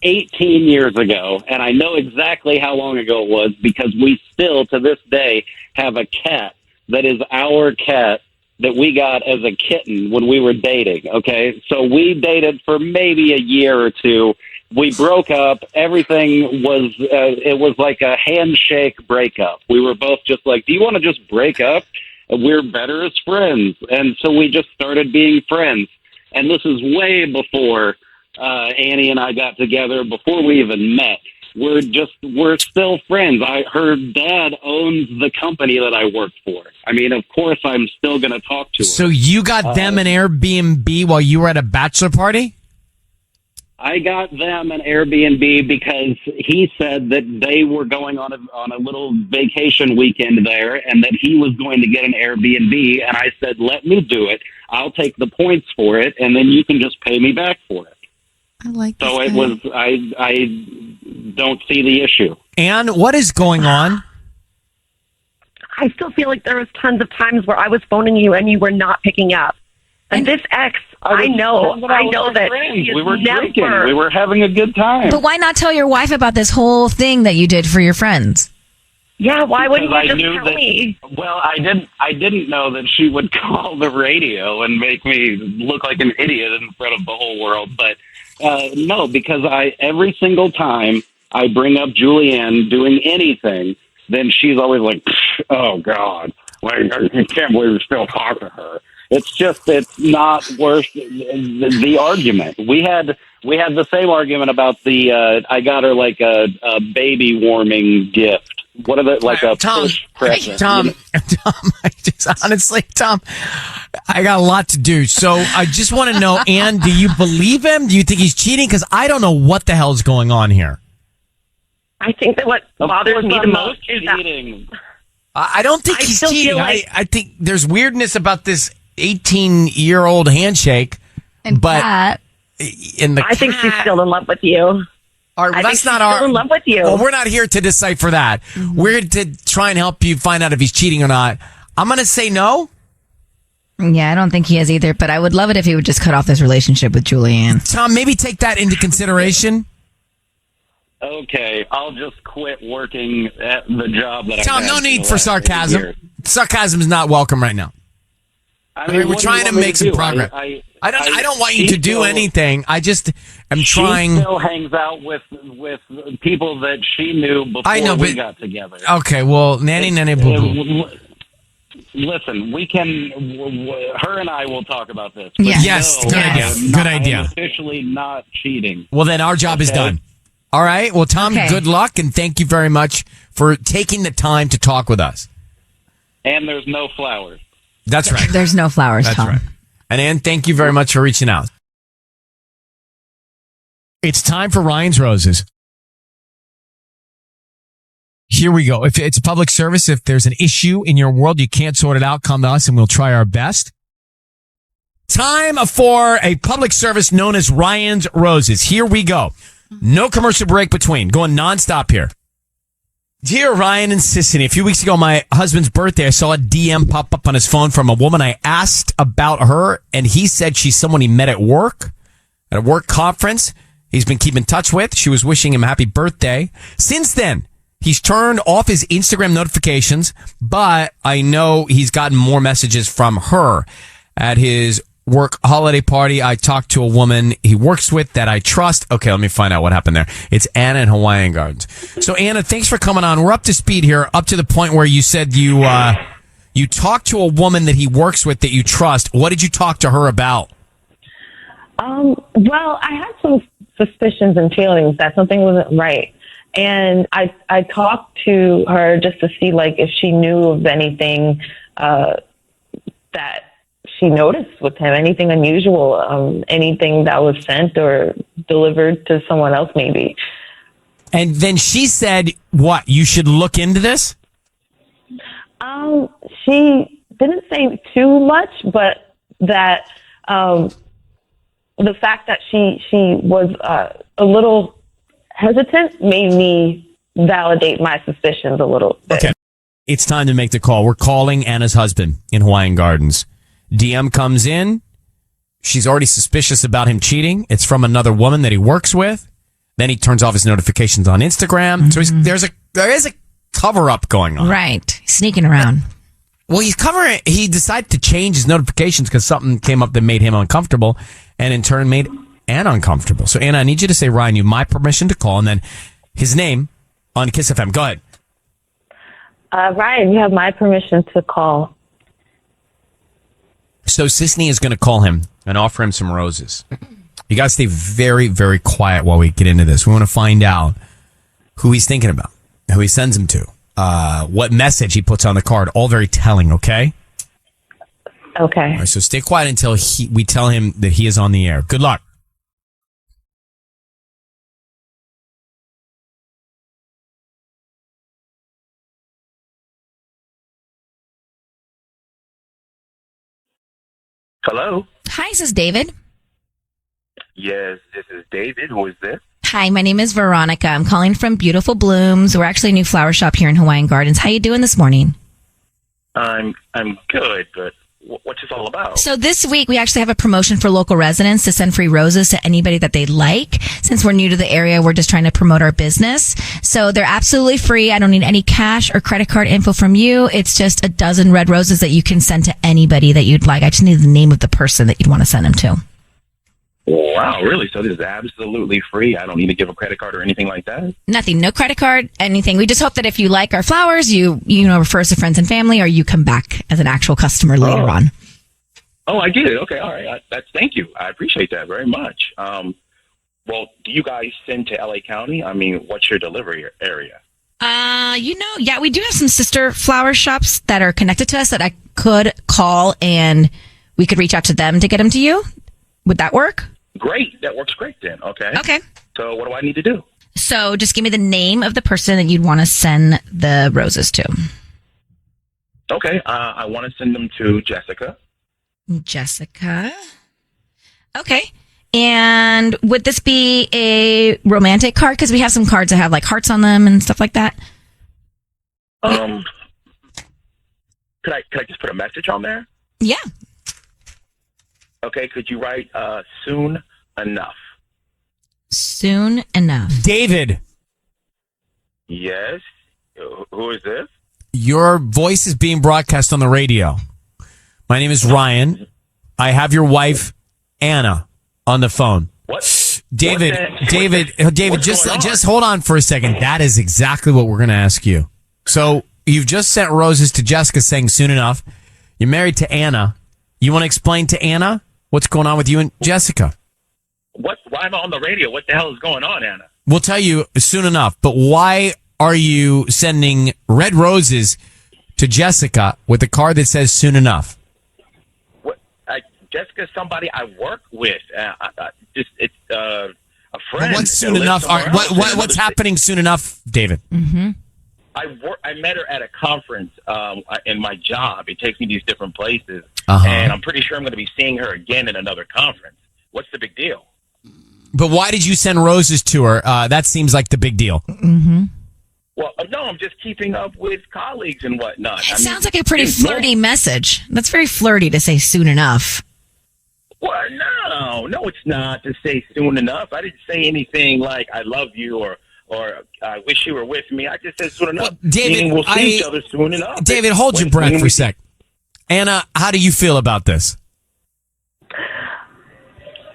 18 years ago, and I know exactly how long ago it was because we still, to this day, have a cat that is our cat that we got as a kitten when we were dating, okay? So we dated for maybe a year or two. We broke up. Everything was, it was like a handshake breakup. We were both just like, do you want to just break up? We're better as friends. And so we just started being friends. And this is way before Annie and I got together, before we even met. We're still friends. Her dad owns the company that I work for. I mean, of course, I'm still going to talk to her. So you got them an Airbnb while you were at a bachelor party? I got them an Airbnb because he said that they were going on a little vacation weekend there and that he was going to get an Airbnb. And I said, let me do it. I'll take the points for it, and then you can just pay me back for it. I like this So guy. it was, I don't see the issue. Ann, what is going on? I still feel like there was tons of times where I was phoning you and you were not picking up. And this ex, I know that she is we were never... drinking. We were having a good time. But why not tell your wife about this whole thing that you did for your friends? Yeah, why wouldn't Because you I just knew tell that, me? Well, I didn't know that she would call the radio and make me look like an idiot in front of the whole world. But no, because every single time I bring up Julianne doing anything, then she's always like, "Oh God, like, I can't believe you still talk to her." It's not worth the argument. We had the same argument about the I got her like a baby warming gift. What are the like a push present? Tom, honestly, Tom, I got a lot to do. So I just want to know, Ann, do you believe him? Do you think he's cheating? Because I don't know what the hell's going on here. I think that what bothers me the most is cheating. I don't think he's cheating. I think there's weirdness about this 18-year-old handshake. Cat. I think she's still in love with you. All right, well, that's not our. Still in love with you. Well, we're not here to decipher that. We're here to try and help you find out if he's cheating or not. I'm going to say no. Yeah, I don't think he is either, but I would love it if he would just cut off this relationship with Julianne. Tom, maybe take that into consideration. Okay, I'll just quit working at the job that I Tom, had no for need the for last 8 sarcasm. years. Sarcasm is not welcome right now. I mean, we're what do trying you to want me make some do? progress. I don't want you she to do still- anything. I just am She trying. still hangs out with people that she knew before I know, we but- got together. Okay, well, nanny boo boo. Listen, we can. Her and I will talk about this. Yeah. But Yes, no, good idea. I am Good not- idea. I am officially not cheating. Well, then our job is Okay? done. All right. Well, Tom, Okay. good luck, and thank you very much for taking the time to talk with us. And there's no flowers. That's right. There's no flowers, That's Tom. right. And Ann, thank you very much for reaching out. It's time for Ryan's Roses. Here we go. If it's a public service, if there's an issue in your world, you can't sort it out, come to us and we'll try our best. Time for a public service known as Ryan's Roses. Here we go. No commercial break between. Going nonstop here. Dear Ryan and Sissany, a few weeks ago, my husband's birthday, I saw a DM pop up on his phone from a woman. I asked about her, and he said she's someone he met at a work conference. He's been keeping in touch with. She was wishing him happy birthday. Since then, he's turned off his Instagram notifications, but I know he's gotten more messages from her. At his work holiday party, I talked to a woman he works with that I trust. Okay, let me find out what happened there. It's Anna in Hawaiian Gardens. So Anna, thanks for coming on. We're up to speed here, up to the point where you said you talked to a woman that he works with that you trust. What did you talk to her about? Well, I had some suspicions and feelings that something wasn't right. And I talked to her just to see, like, if she knew of anything that she noticed with him, anything unusual, anything that was sent or delivered to someone else, maybe. And then she said, what, you should look into this? She didn't say too much, but that the fact that she was a little hesitant made me validate my suspicions a little bit. Okay. It's time to make the call. We're calling Anna's husband in Hawaiian Gardens. DM comes in. She's already suspicious about him cheating. It's from another woman that he works with. Then he turns off his notifications on Instagram. Mm-hmm. So there is a cover up going on. Right. Sneaking around. Well, he decided to change his notifications because something came up that made him uncomfortable and in turn made Anna uncomfortable. So Anna, I need you to say, Ryan, you have my permission to call, and then his name on KIIS-FM. Go ahead. Ryan, you have my permission to call. So Sisney is going to call him and offer him some roses. You got to stay very, very quiet while we get into this. We want to find out who he's thinking about, who he sends him to, what message he puts on the card. All very telling, okay? Okay. All right, so stay quiet until we tell him that he is on the air. Good luck. Hello. Hi, this is David. Yes, this is David. Who is this? Hi, my name is Veronica. I'm calling from Beautiful Blooms. We're actually a new flower shop here in Hawaiian Gardens. How you doing this morning? I'm good, but what's this all about? So this week we actually have a promotion for local residents to send free roses to anybody that they like. Since we're new to the area, we're just trying to promote our business. So they're absolutely free. I don't need any cash or credit card info from you. It's just a dozen red roses that you can send to anybody that you'd like. I just need the name of the person that you'd want to send them to. Wow, really? So this is absolutely free? I don't need to give a credit card or anything like that? Nothing, no credit card, anything. We just hope that if you like our flowers, you refer us to friends and family, or you come back as an actual customer later on. Oh, I get it. Okay, all right. Thank you. I appreciate that very much. Well, do you guys send to LA County? I mean, what's your delivery area? Yeah, we do have some sister flower shops that are connected to us that I could call and we could reach out to them to get them to you. Would that work? Great. That works great then. Okay. Okay. So what do I need to do? So just give me the name of the person that you'd want to send the roses to. Okay. I want to send them to Jessica. Jessica. Okay. And would this be a romantic card? Because we have some cards that have like hearts on them and stuff like that. Could I just put a message on there? Yeah. Okay. Could you write soon enough? Soon enough. David, Yes. Who is this? Your voice is being broadcast on the radio. My name is Ryan. I have your wife, Anna, on the phone. What? David, What's just hold on for a second. That is exactly what we're going to ask you. So you've just sent roses to Jessica saying soon enough. You're married to Anna. You want to explain to Anna what's going on with you and Jessica? Why am I on the radio? What the hell is going on, Anna? We'll tell you soon enough, but why are you sending red roses to Jessica with a card that says soon enough? Jessica's somebody I work with. It's a friend. Well, what's soon enough? What's happening soon enough, David? Mm-hmm. I met her at a conference in my job. It takes me these different places, Uh-huh. and I'm pretty sure I'm going to be seeing her again in another conference. What's the big deal? But why did you send roses to her? That seems like the big deal. Mm-hmm. Well, no, I'm just keeping up with colleagues and whatnot. It sounds like a pretty flirty message. That's very flirty to say soon enough. Well, no, it's not to say soon enough. I didn't say anything like I love you or I wish you were with me. I just said soon enough. David, meaning we'll see each other soon enough. David, hold your breath for a sec. Anna, how do you feel about this?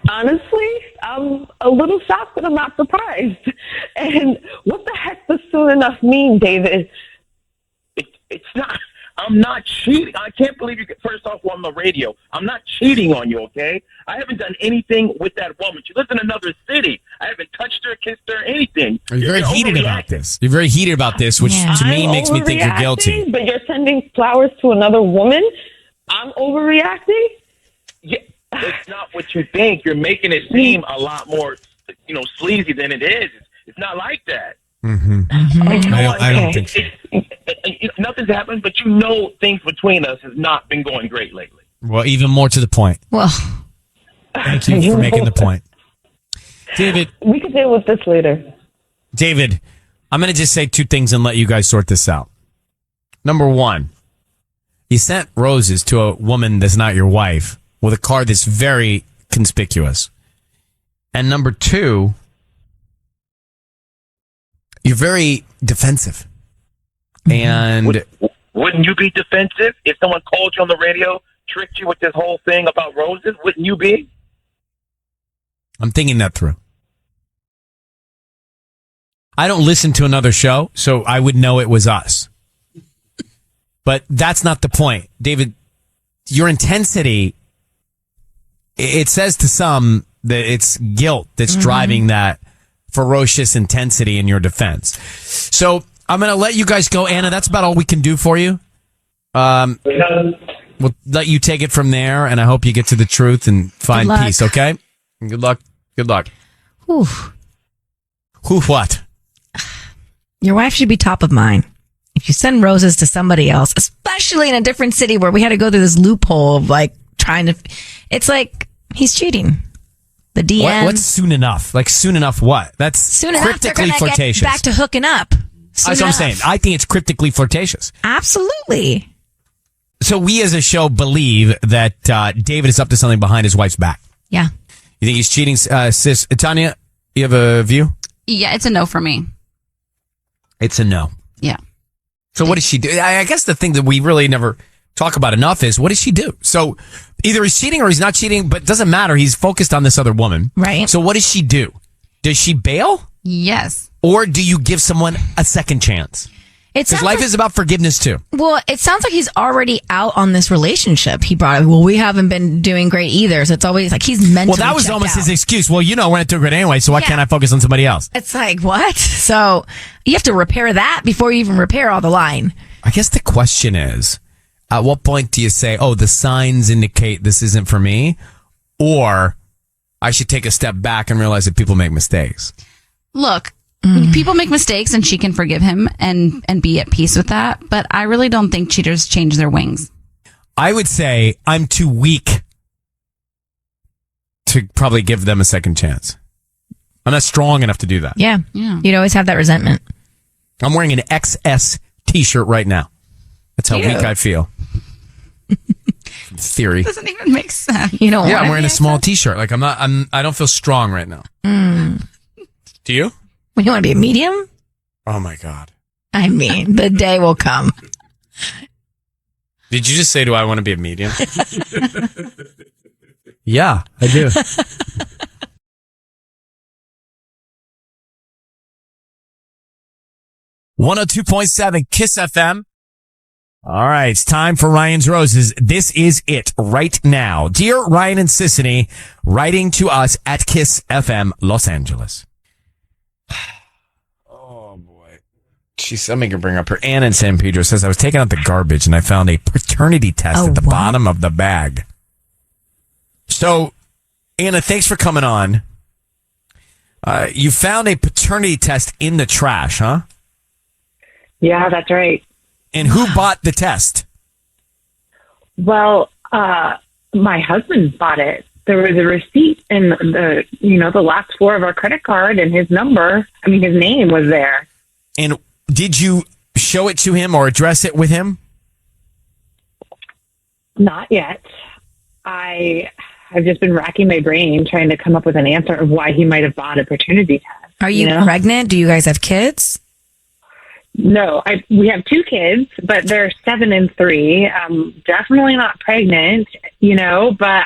Honestly, I'm a little shocked, but I'm not surprised. And what the heck does soon enough mean, David? It's not. I'm not cheating. I can't believe you. First off, on the radio, I'm not cheating on you. Okay, I haven't done anything with that woman. She lives in another city. I haven't touched her, kissed her, anything. You're very heated about this. You're very heated about this, which to me makes me think you're guilty. But you're sending flowers to another woman? I'm overreacting? Yeah, it's not what you think. You're making it seem a lot more, sleazy than it is. It's not like that. Mm-hmm. I don't think so. Nothing's happened, but things between us has not been going great lately. Well, even more to the point. Well, thank you for making the point. David. We can deal with this later. David, I'm going to just say two things and let you guys sort this out. Number one, you sent roses to a woman that's not your wife with a card that's very conspicuous. And number two, you're very defensive. And wouldn't you be defensive if someone called you on the radio, tricked you with this whole thing about roses? Wouldn't you be? I'm thinking that through. I don't listen to another show, so I would know it was us. But that's not the point. David, your intensity, it says to some that it's guilt that's driving that ferocious intensity in your defense. So I'm going to let you guys go. Anna, that's about all we can do for you. We'll let you take it from there, and I hope you get to the truth and find peace, okay? Good luck. Good luck. Whew. What? Your wife should be top of mind. If you send roses to somebody else, especially in a different city where we had to go through this loophole of it's like he's cheating. The DM. What's soon enough? Like soon enough what? That's soon enough they're cryptically gonna flirtatious. get back to hooking up. That's what I'm saying. I think it's cryptically flirtatious. Absolutely. So we as a show believe that David is up to something behind his wife's back. Yeah. You think he's cheating, sis? Tanya, you have a view? Yeah, it's a no for me. It's a no. Yeah. So what does she do? I guess the thing that we really never talk about enough is what does she do? So either he's cheating or he's not cheating, but it doesn't matter. He's focused on this other woman. Right. So what does she do? Does she bail? Yes. Or do you give someone a second chance? Because life is about forgiveness too. Well, it sounds like he's already out on this relationship. He brought it. Well, we haven't been doing great either. So it's always like he's mentally Well, that was almost his excuse. Well, we're not doing great anyway, so why can't I focus on somebody else? It's like, what? So you have to repair that before you even repair all the line. I guess the question is, at what point do you say, oh, the signs indicate this isn't for me? Or I should take a step back and realize that people make mistakes? Look, people make mistakes and she can forgive him and be at peace with that. But I really don't think cheaters change their wings. I would say I'm too weak to probably give them a second chance. I'm not strong enough to do that. Yeah. You'd always have that resentment. I'm wearing an XS t-shirt right now. That's how weak I feel. In theory. Doesn't even make sense. You know Yeah, I'm wearing a small t-shirt. Like I don't feel strong right now. Do you? Well, you want to be a medium? Oh, my God. I mean, the day will come. Did you just say, do I want to be a medium? Yeah, I do. 102.7 KIIS FM. All right, it's time for Ryan's Roses. This is it right now. Dear Ryan and Sissany, writing to us at KIIS-FM, Los Angeles. Oh, boy. She's, I'm going to bring up her. Anna in San Pedro says, I was taking out the garbage and I found a paternity test at the bottom of the bag. So, Anna, thanks for coming on. You found a paternity test in the trash, huh? Yeah, that's right. And who bought the test? Well, my husband bought it. There was a receipt in the last four of our credit card, and his number, his name was there. And did you show it to him or address it with him? Not yet. I've just been racking my brain trying to come up with an answer of why he might have bought a paternity test. Are you pregnant? Do you guys have kids? No, we have two kids, but they're 7 and 3. Definitely not pregnant, but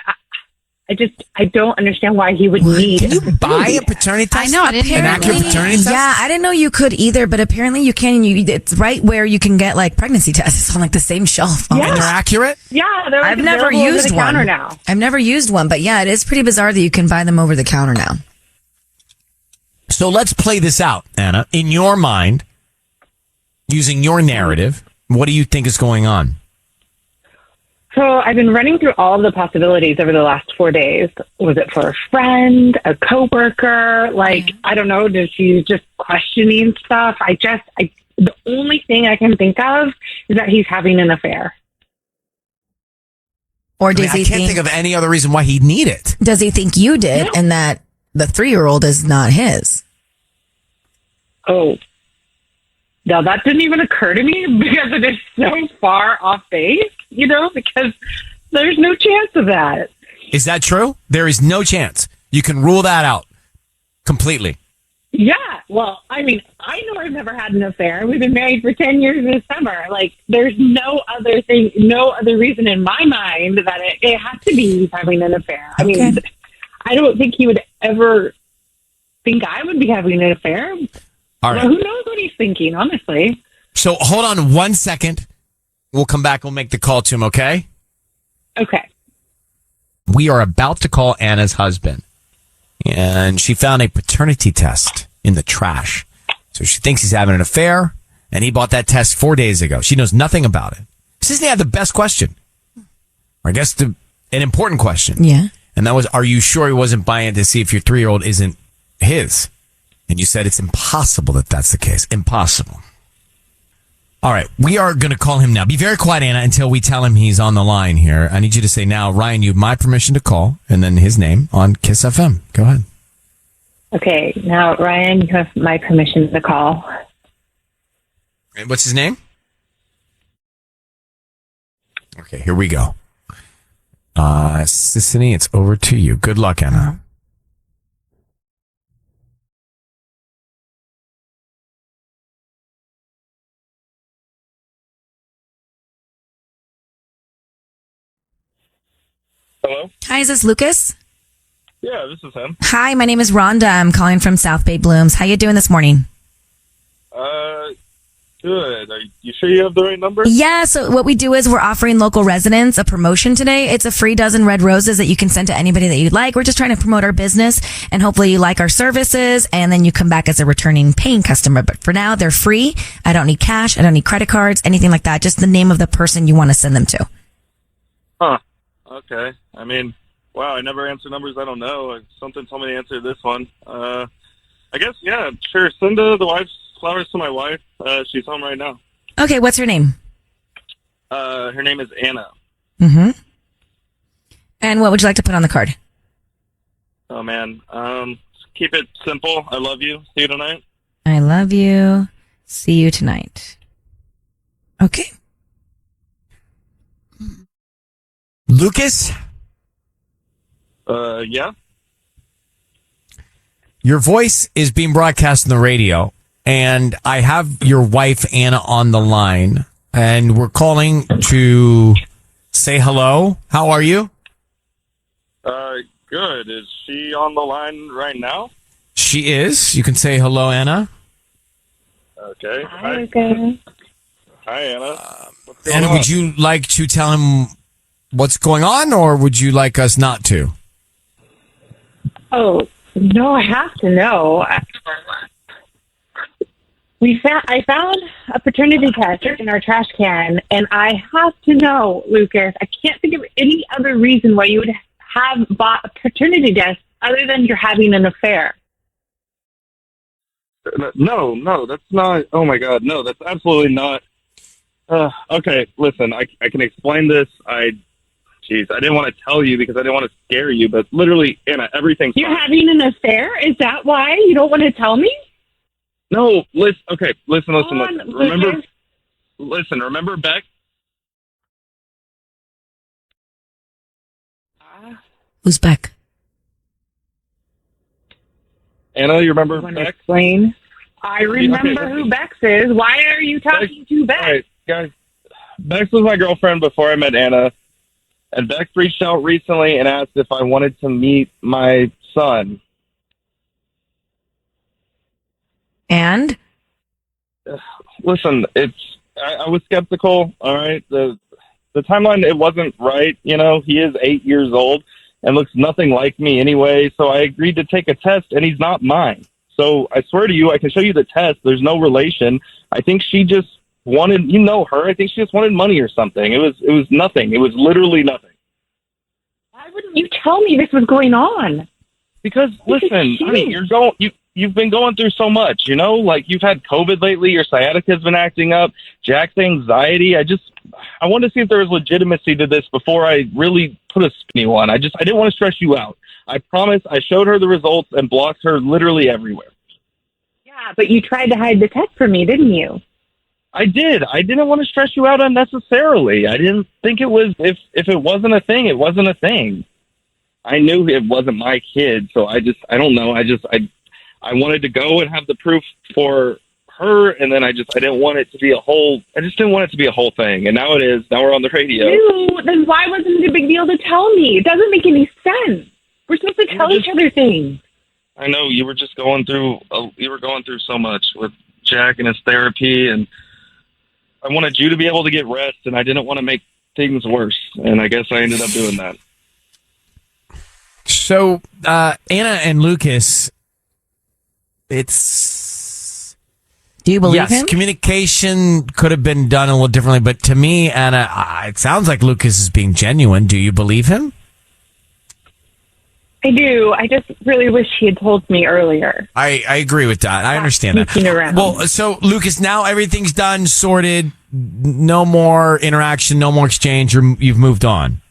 I don't understand why he would need. Can you buy a paternity test? I know, an accurate paternity test. Yeah, I didn't know you could either, but apparently you can. It's right where you can get like pregnancy tests. It's on like the same shelf. Yeah. And they're accurate? Yeah, I've never used one. Now. I've never used one, but yeah, it is pretty bizarre that you can buy them over the counter now. So let's play this out, Anna. In your mind, using your narrative, what do you think is going on? So I've been running through all of the possibilities over the last 4 days. Was it for a friend, a coworker? I don't know. Did she just questioning stuff? The only thing I can think of is that he's having an affair. Or does he can't think of any other reason why he'd need it. Does he think you did and that the 3-year-old is not his? Oh. Now, that didn't even occur to me because it is so far off base, because there's no chance of that. Is that true? There is no chance. You can rule that out completely. Yeah. Well, I know I've never had an affair. We've been married for 10 years this summer. There's no other thing, no other reason in my mind that it has to be he's having an affair. Okay. I don't think he would ever think I would be having an affair. All right. Well, who knows what he's thinking, honestly. So hold on 1 second. We'll come back. We'll make the call to him, okay? Okay. We are about to call Anna's husband. And she found a paternity test in the trash. So she thinks he's having an affair. And he bought that test 4 days ago. She knows nothing about it. Sisney had the best question. Or I guess an important question. Yeah. And that was, are you sure he wasn't buying it to see if your 3-year-old isn't his? And you said it's impossible that that's the case. Impossible. All right. We are going to call him now. Be very quiet, Anna, until we tell him he's on the line here. I need you to say now, Ryan, you have my permission to call, and then his name on KIIS-FM. Go ahead. Okay. Now, Ryan, you have my permission to call. And what's his name? Okay, here we go. Sissany, it's over to you. Good luck, Anna. Hello? Hi, is this Lucas? Yeah, this is him. Hi, my name is Rhonda. I'm calling from South Bay Blooms. How you doing this morning? Good. Are you sure you have the right number? Yeah, so what we do is we're offering local residents a promotion today. It's a free dozen red roses that you can send to anybody that you'd like. We're just trying to promote our business, and hopefully you like our services, and then you come back as a returning paying customer. But for now, they're free. I don't need cash. I don't need credit cards, anything like that. Just the name of the person you want to send them to. Huh. Okay. Wow, I never answer numbers I don't know. Something told me to answer this one. I guess, yeah, sure. Send the wife's flowers to my wife. She's home right now. Okay, what's her name? Her name is Anna. Mm-hmm. And what would you like to put on the card? Oh, man. Keep it simple. I love you. See you tonight. I love you. See you tonight. Okay. Lucas? Yeah? Your voice is being broadcast on the radio, and I have your wife, Anna, on the line, and we're calling to say hello. How are you? Good. Is she on the line right now? She is. You can say hello, Anna. Okay. Hi, okay. Hi, Anna. What's going Anna, on? would you like to tell him what's going on, or would you like us not to? Oh, no, I have to know. I found a paternity test in our trash can, and I have to know, Lucas. I can't think of any other reason why you would have bought a paternity test other than you're having an affair. No, that's not. Oh my God, no, that's absolutely not. Okay, listen, I can explain this. I didn't want to tell you because I didn't want to scare you, but literally, Anna, everything's You're fine. having an affair? Is that why you don't want to tell me? No, listen. Okay, listen. Lucas. Remember Beck? Who's Beck? Anna, you remember Want Beck? to explain? I remember Okay. who Bex is. Why are you talking to Bex? All right, guys. Bex was my girlfriend before I met Anna, and Bex reached out recently and asked if I wanted to meet my son. And? Listen, I was skeptical. All right, the timeline, it wasn't right. You know, he is 8 years old and looks nothing like me anyway. So I agreed to take a test, and he's not mine. So I swear to you, I can show you the test. There's no relation. I think she just wanted, you know her. I think she just wanted money or something. It was nothing. It was literally nothing. Why wouldn't you tell me this was going on? Because listen, honey, you've been going through so much, you know, like you've had COVID lately, your sciatica's been acting up, Jack's anxiety. I wanted to see if there was legitimacy to this before I really put a spinny one. I didn't want to stress you out. I promise. I showed her the results and blocked her literally everywhere. Yeah, but you tried to hide the test from me, didn't you? I did. I didn't want to stress you out unnecessarily. I didn't think it was, if it wasn't a thing, it wasn't a thing. I knew it wasn't my kid, so I don't know. I wanted to go and have the proof for her, and then I didn't want it to be a whole thing. And now it is. Now we're on the radio. Ew, then why wasn't it a big deal to tell me? It doesn't make any sense. We're supposed to tell each other things. I know you were just going through. You were going through so much with Jack and his therapy, and I wanted you to be able to get rest, and I didn't want to make things worse. And I guess I ended up doing that. So, Anna and Lucas, it's... Do you believe yes, him? communication could have been done a little differently, but to me, Anna, it sounds like Lucas is being genuine. Do you believe him? I do. I just really wish he had told me earlier. I agree with that. I understand that. sneaking around. Well, so, Lucas, now everything's done, sorted, no more interaction, no more exchange, you've moved on.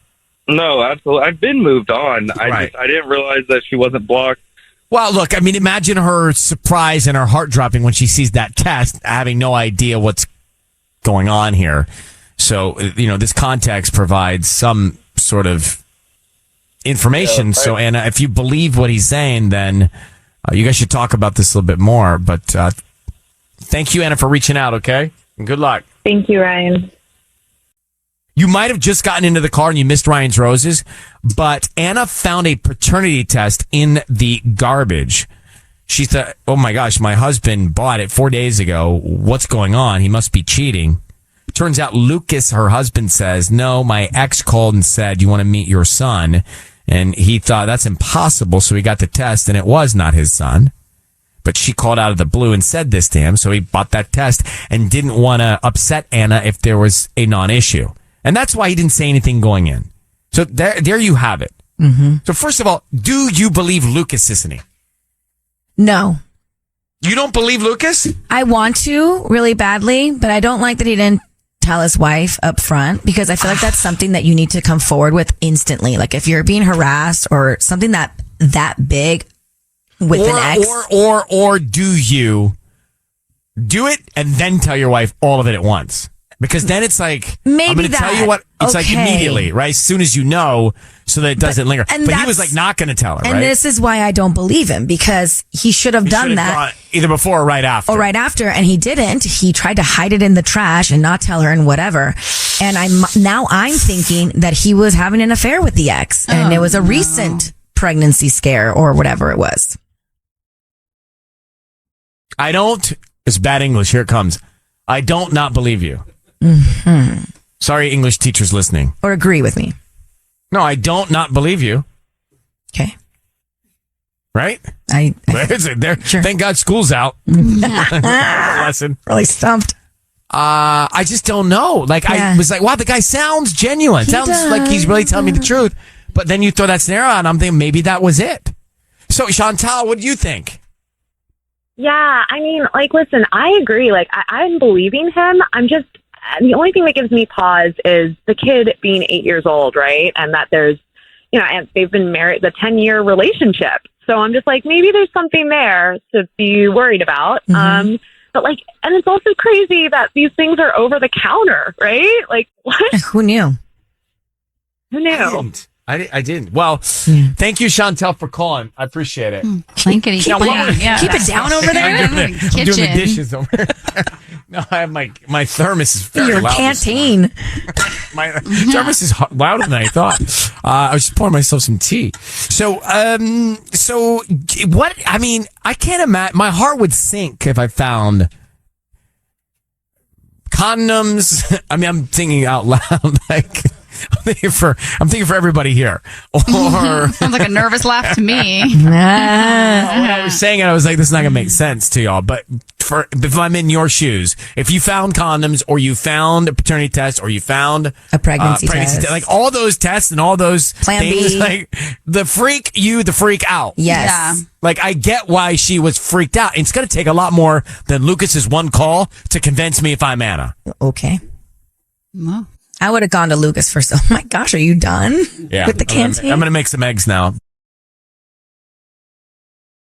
No, absolutely. I've been moved on. I didn't realize that she wasn't blocked. Well, look, I mean, imagine her surprise and her heart dropping when she sees that test, having no idea what's going on here. So, you know, this context provides some sort of information. Yeah, so, Anna, if you believe what he's saying, then you guys should talk about this a little bit more. But thank you, Anna, for reaching out, okay? And good luck. Thank you, Ryan. You might have just gotten into the car and you missed Ryan's roses, but Anna found a paternity test in the garbage. She thought, oh my gosh, my husband bought it 4 days ago. What's going on? He must be cheating. Turns out Lucas, her husband, says, no, my ex called and said, you want to meet your son? And he thought that's impossible. So he got the test and it was not his son. But she called out of the blue and said this to him. So he bought that test and didn't want to upset Anna if there was a non-issue. And that's why he didn't say anything going in. So there you have it. Mm-hmm. So first of all, do you believe Lucas, Sissany? No. You don't believe Lucas? I want to really badly, but I don't like that he didn't tell his wife up front, because I feel like that's something that you need to come forward with instantly. Like if you're being harassed or something that big with an ex. Or do you do it and then tell your wife all of it at once? Because then it's like, Maybe I'm going to tell you that. what, it's like Okay. immediately, right? As soon as you know, so that it doesn't linger. and But he was that's- like not going to tell her, And right? this is why I don't believe him, because he should have He done should have that. gone either before or right after. Or right after, and he didn't. He tried to hide it in the trash and not tell her and whatever. And I'm thinking that he was having an affair with the ex, and it was a recent pregnancy scare or whatever it was. I don't, it's bad English, here it comes. I don't not believe you. Mm-hmm. Sorry, English teachers listening. Or agree with me. No, I don't not believe you. Okay. Right? Thank God school's out. Lesson. Really stumped. I just don't know. Like, I was like, wow, the guy sounds genuine. He Sounds like he's really telling me the truth. But then you throw that scenario out, and I'm thinking maybe that was it. So, Chantal, what do you think? Yeah, I mean, like, listen, I agree. Like, I'm believing him. I'm just, the only thing that gives me pause is the kid being 8 years old, right? And that there's, and they've been married, the 10-year relationship. So I'm just like, maybe there's something there to be worried about. Mm-hmm. But like, and it's also crazy that these things are over the counter, right? Like, what? Who knew? Who knew? I didn't. Well, thank you, Chantel, for calling. I appreciate it. Blankety Now, what blank. was- Yeah. Keep it down over there. I'm doing the Kitchen. dishes over there. No, I have my thermos is very Your loud. canteen. My thermos is louder than I thought. I was just pouring myself some tea. So what? I mean, I can't imagine. My heart would sink if I found condoms. I mean, I'm thinking out loud, like. I'm thinking for everybody here. Or Sounds like a nervous laugh to me. when I was saying it, I was like, this is not gonna make sense to y'all. But if I'm in your shoes, if you found condoms, or you found a paternity test, or you found a pregnancy test, like all those tests and all those Plan things, B. like the freak out. Yes. Yeah. Like, I get why she was freaked out. It's gonna take a lot more than Lucas's one call to convince me if I'm Anna. Okay. Well. I would have gone to Lucas first. Oh my gosh, are you done Yeah. with the canteen? I'm gonna make some eggs now.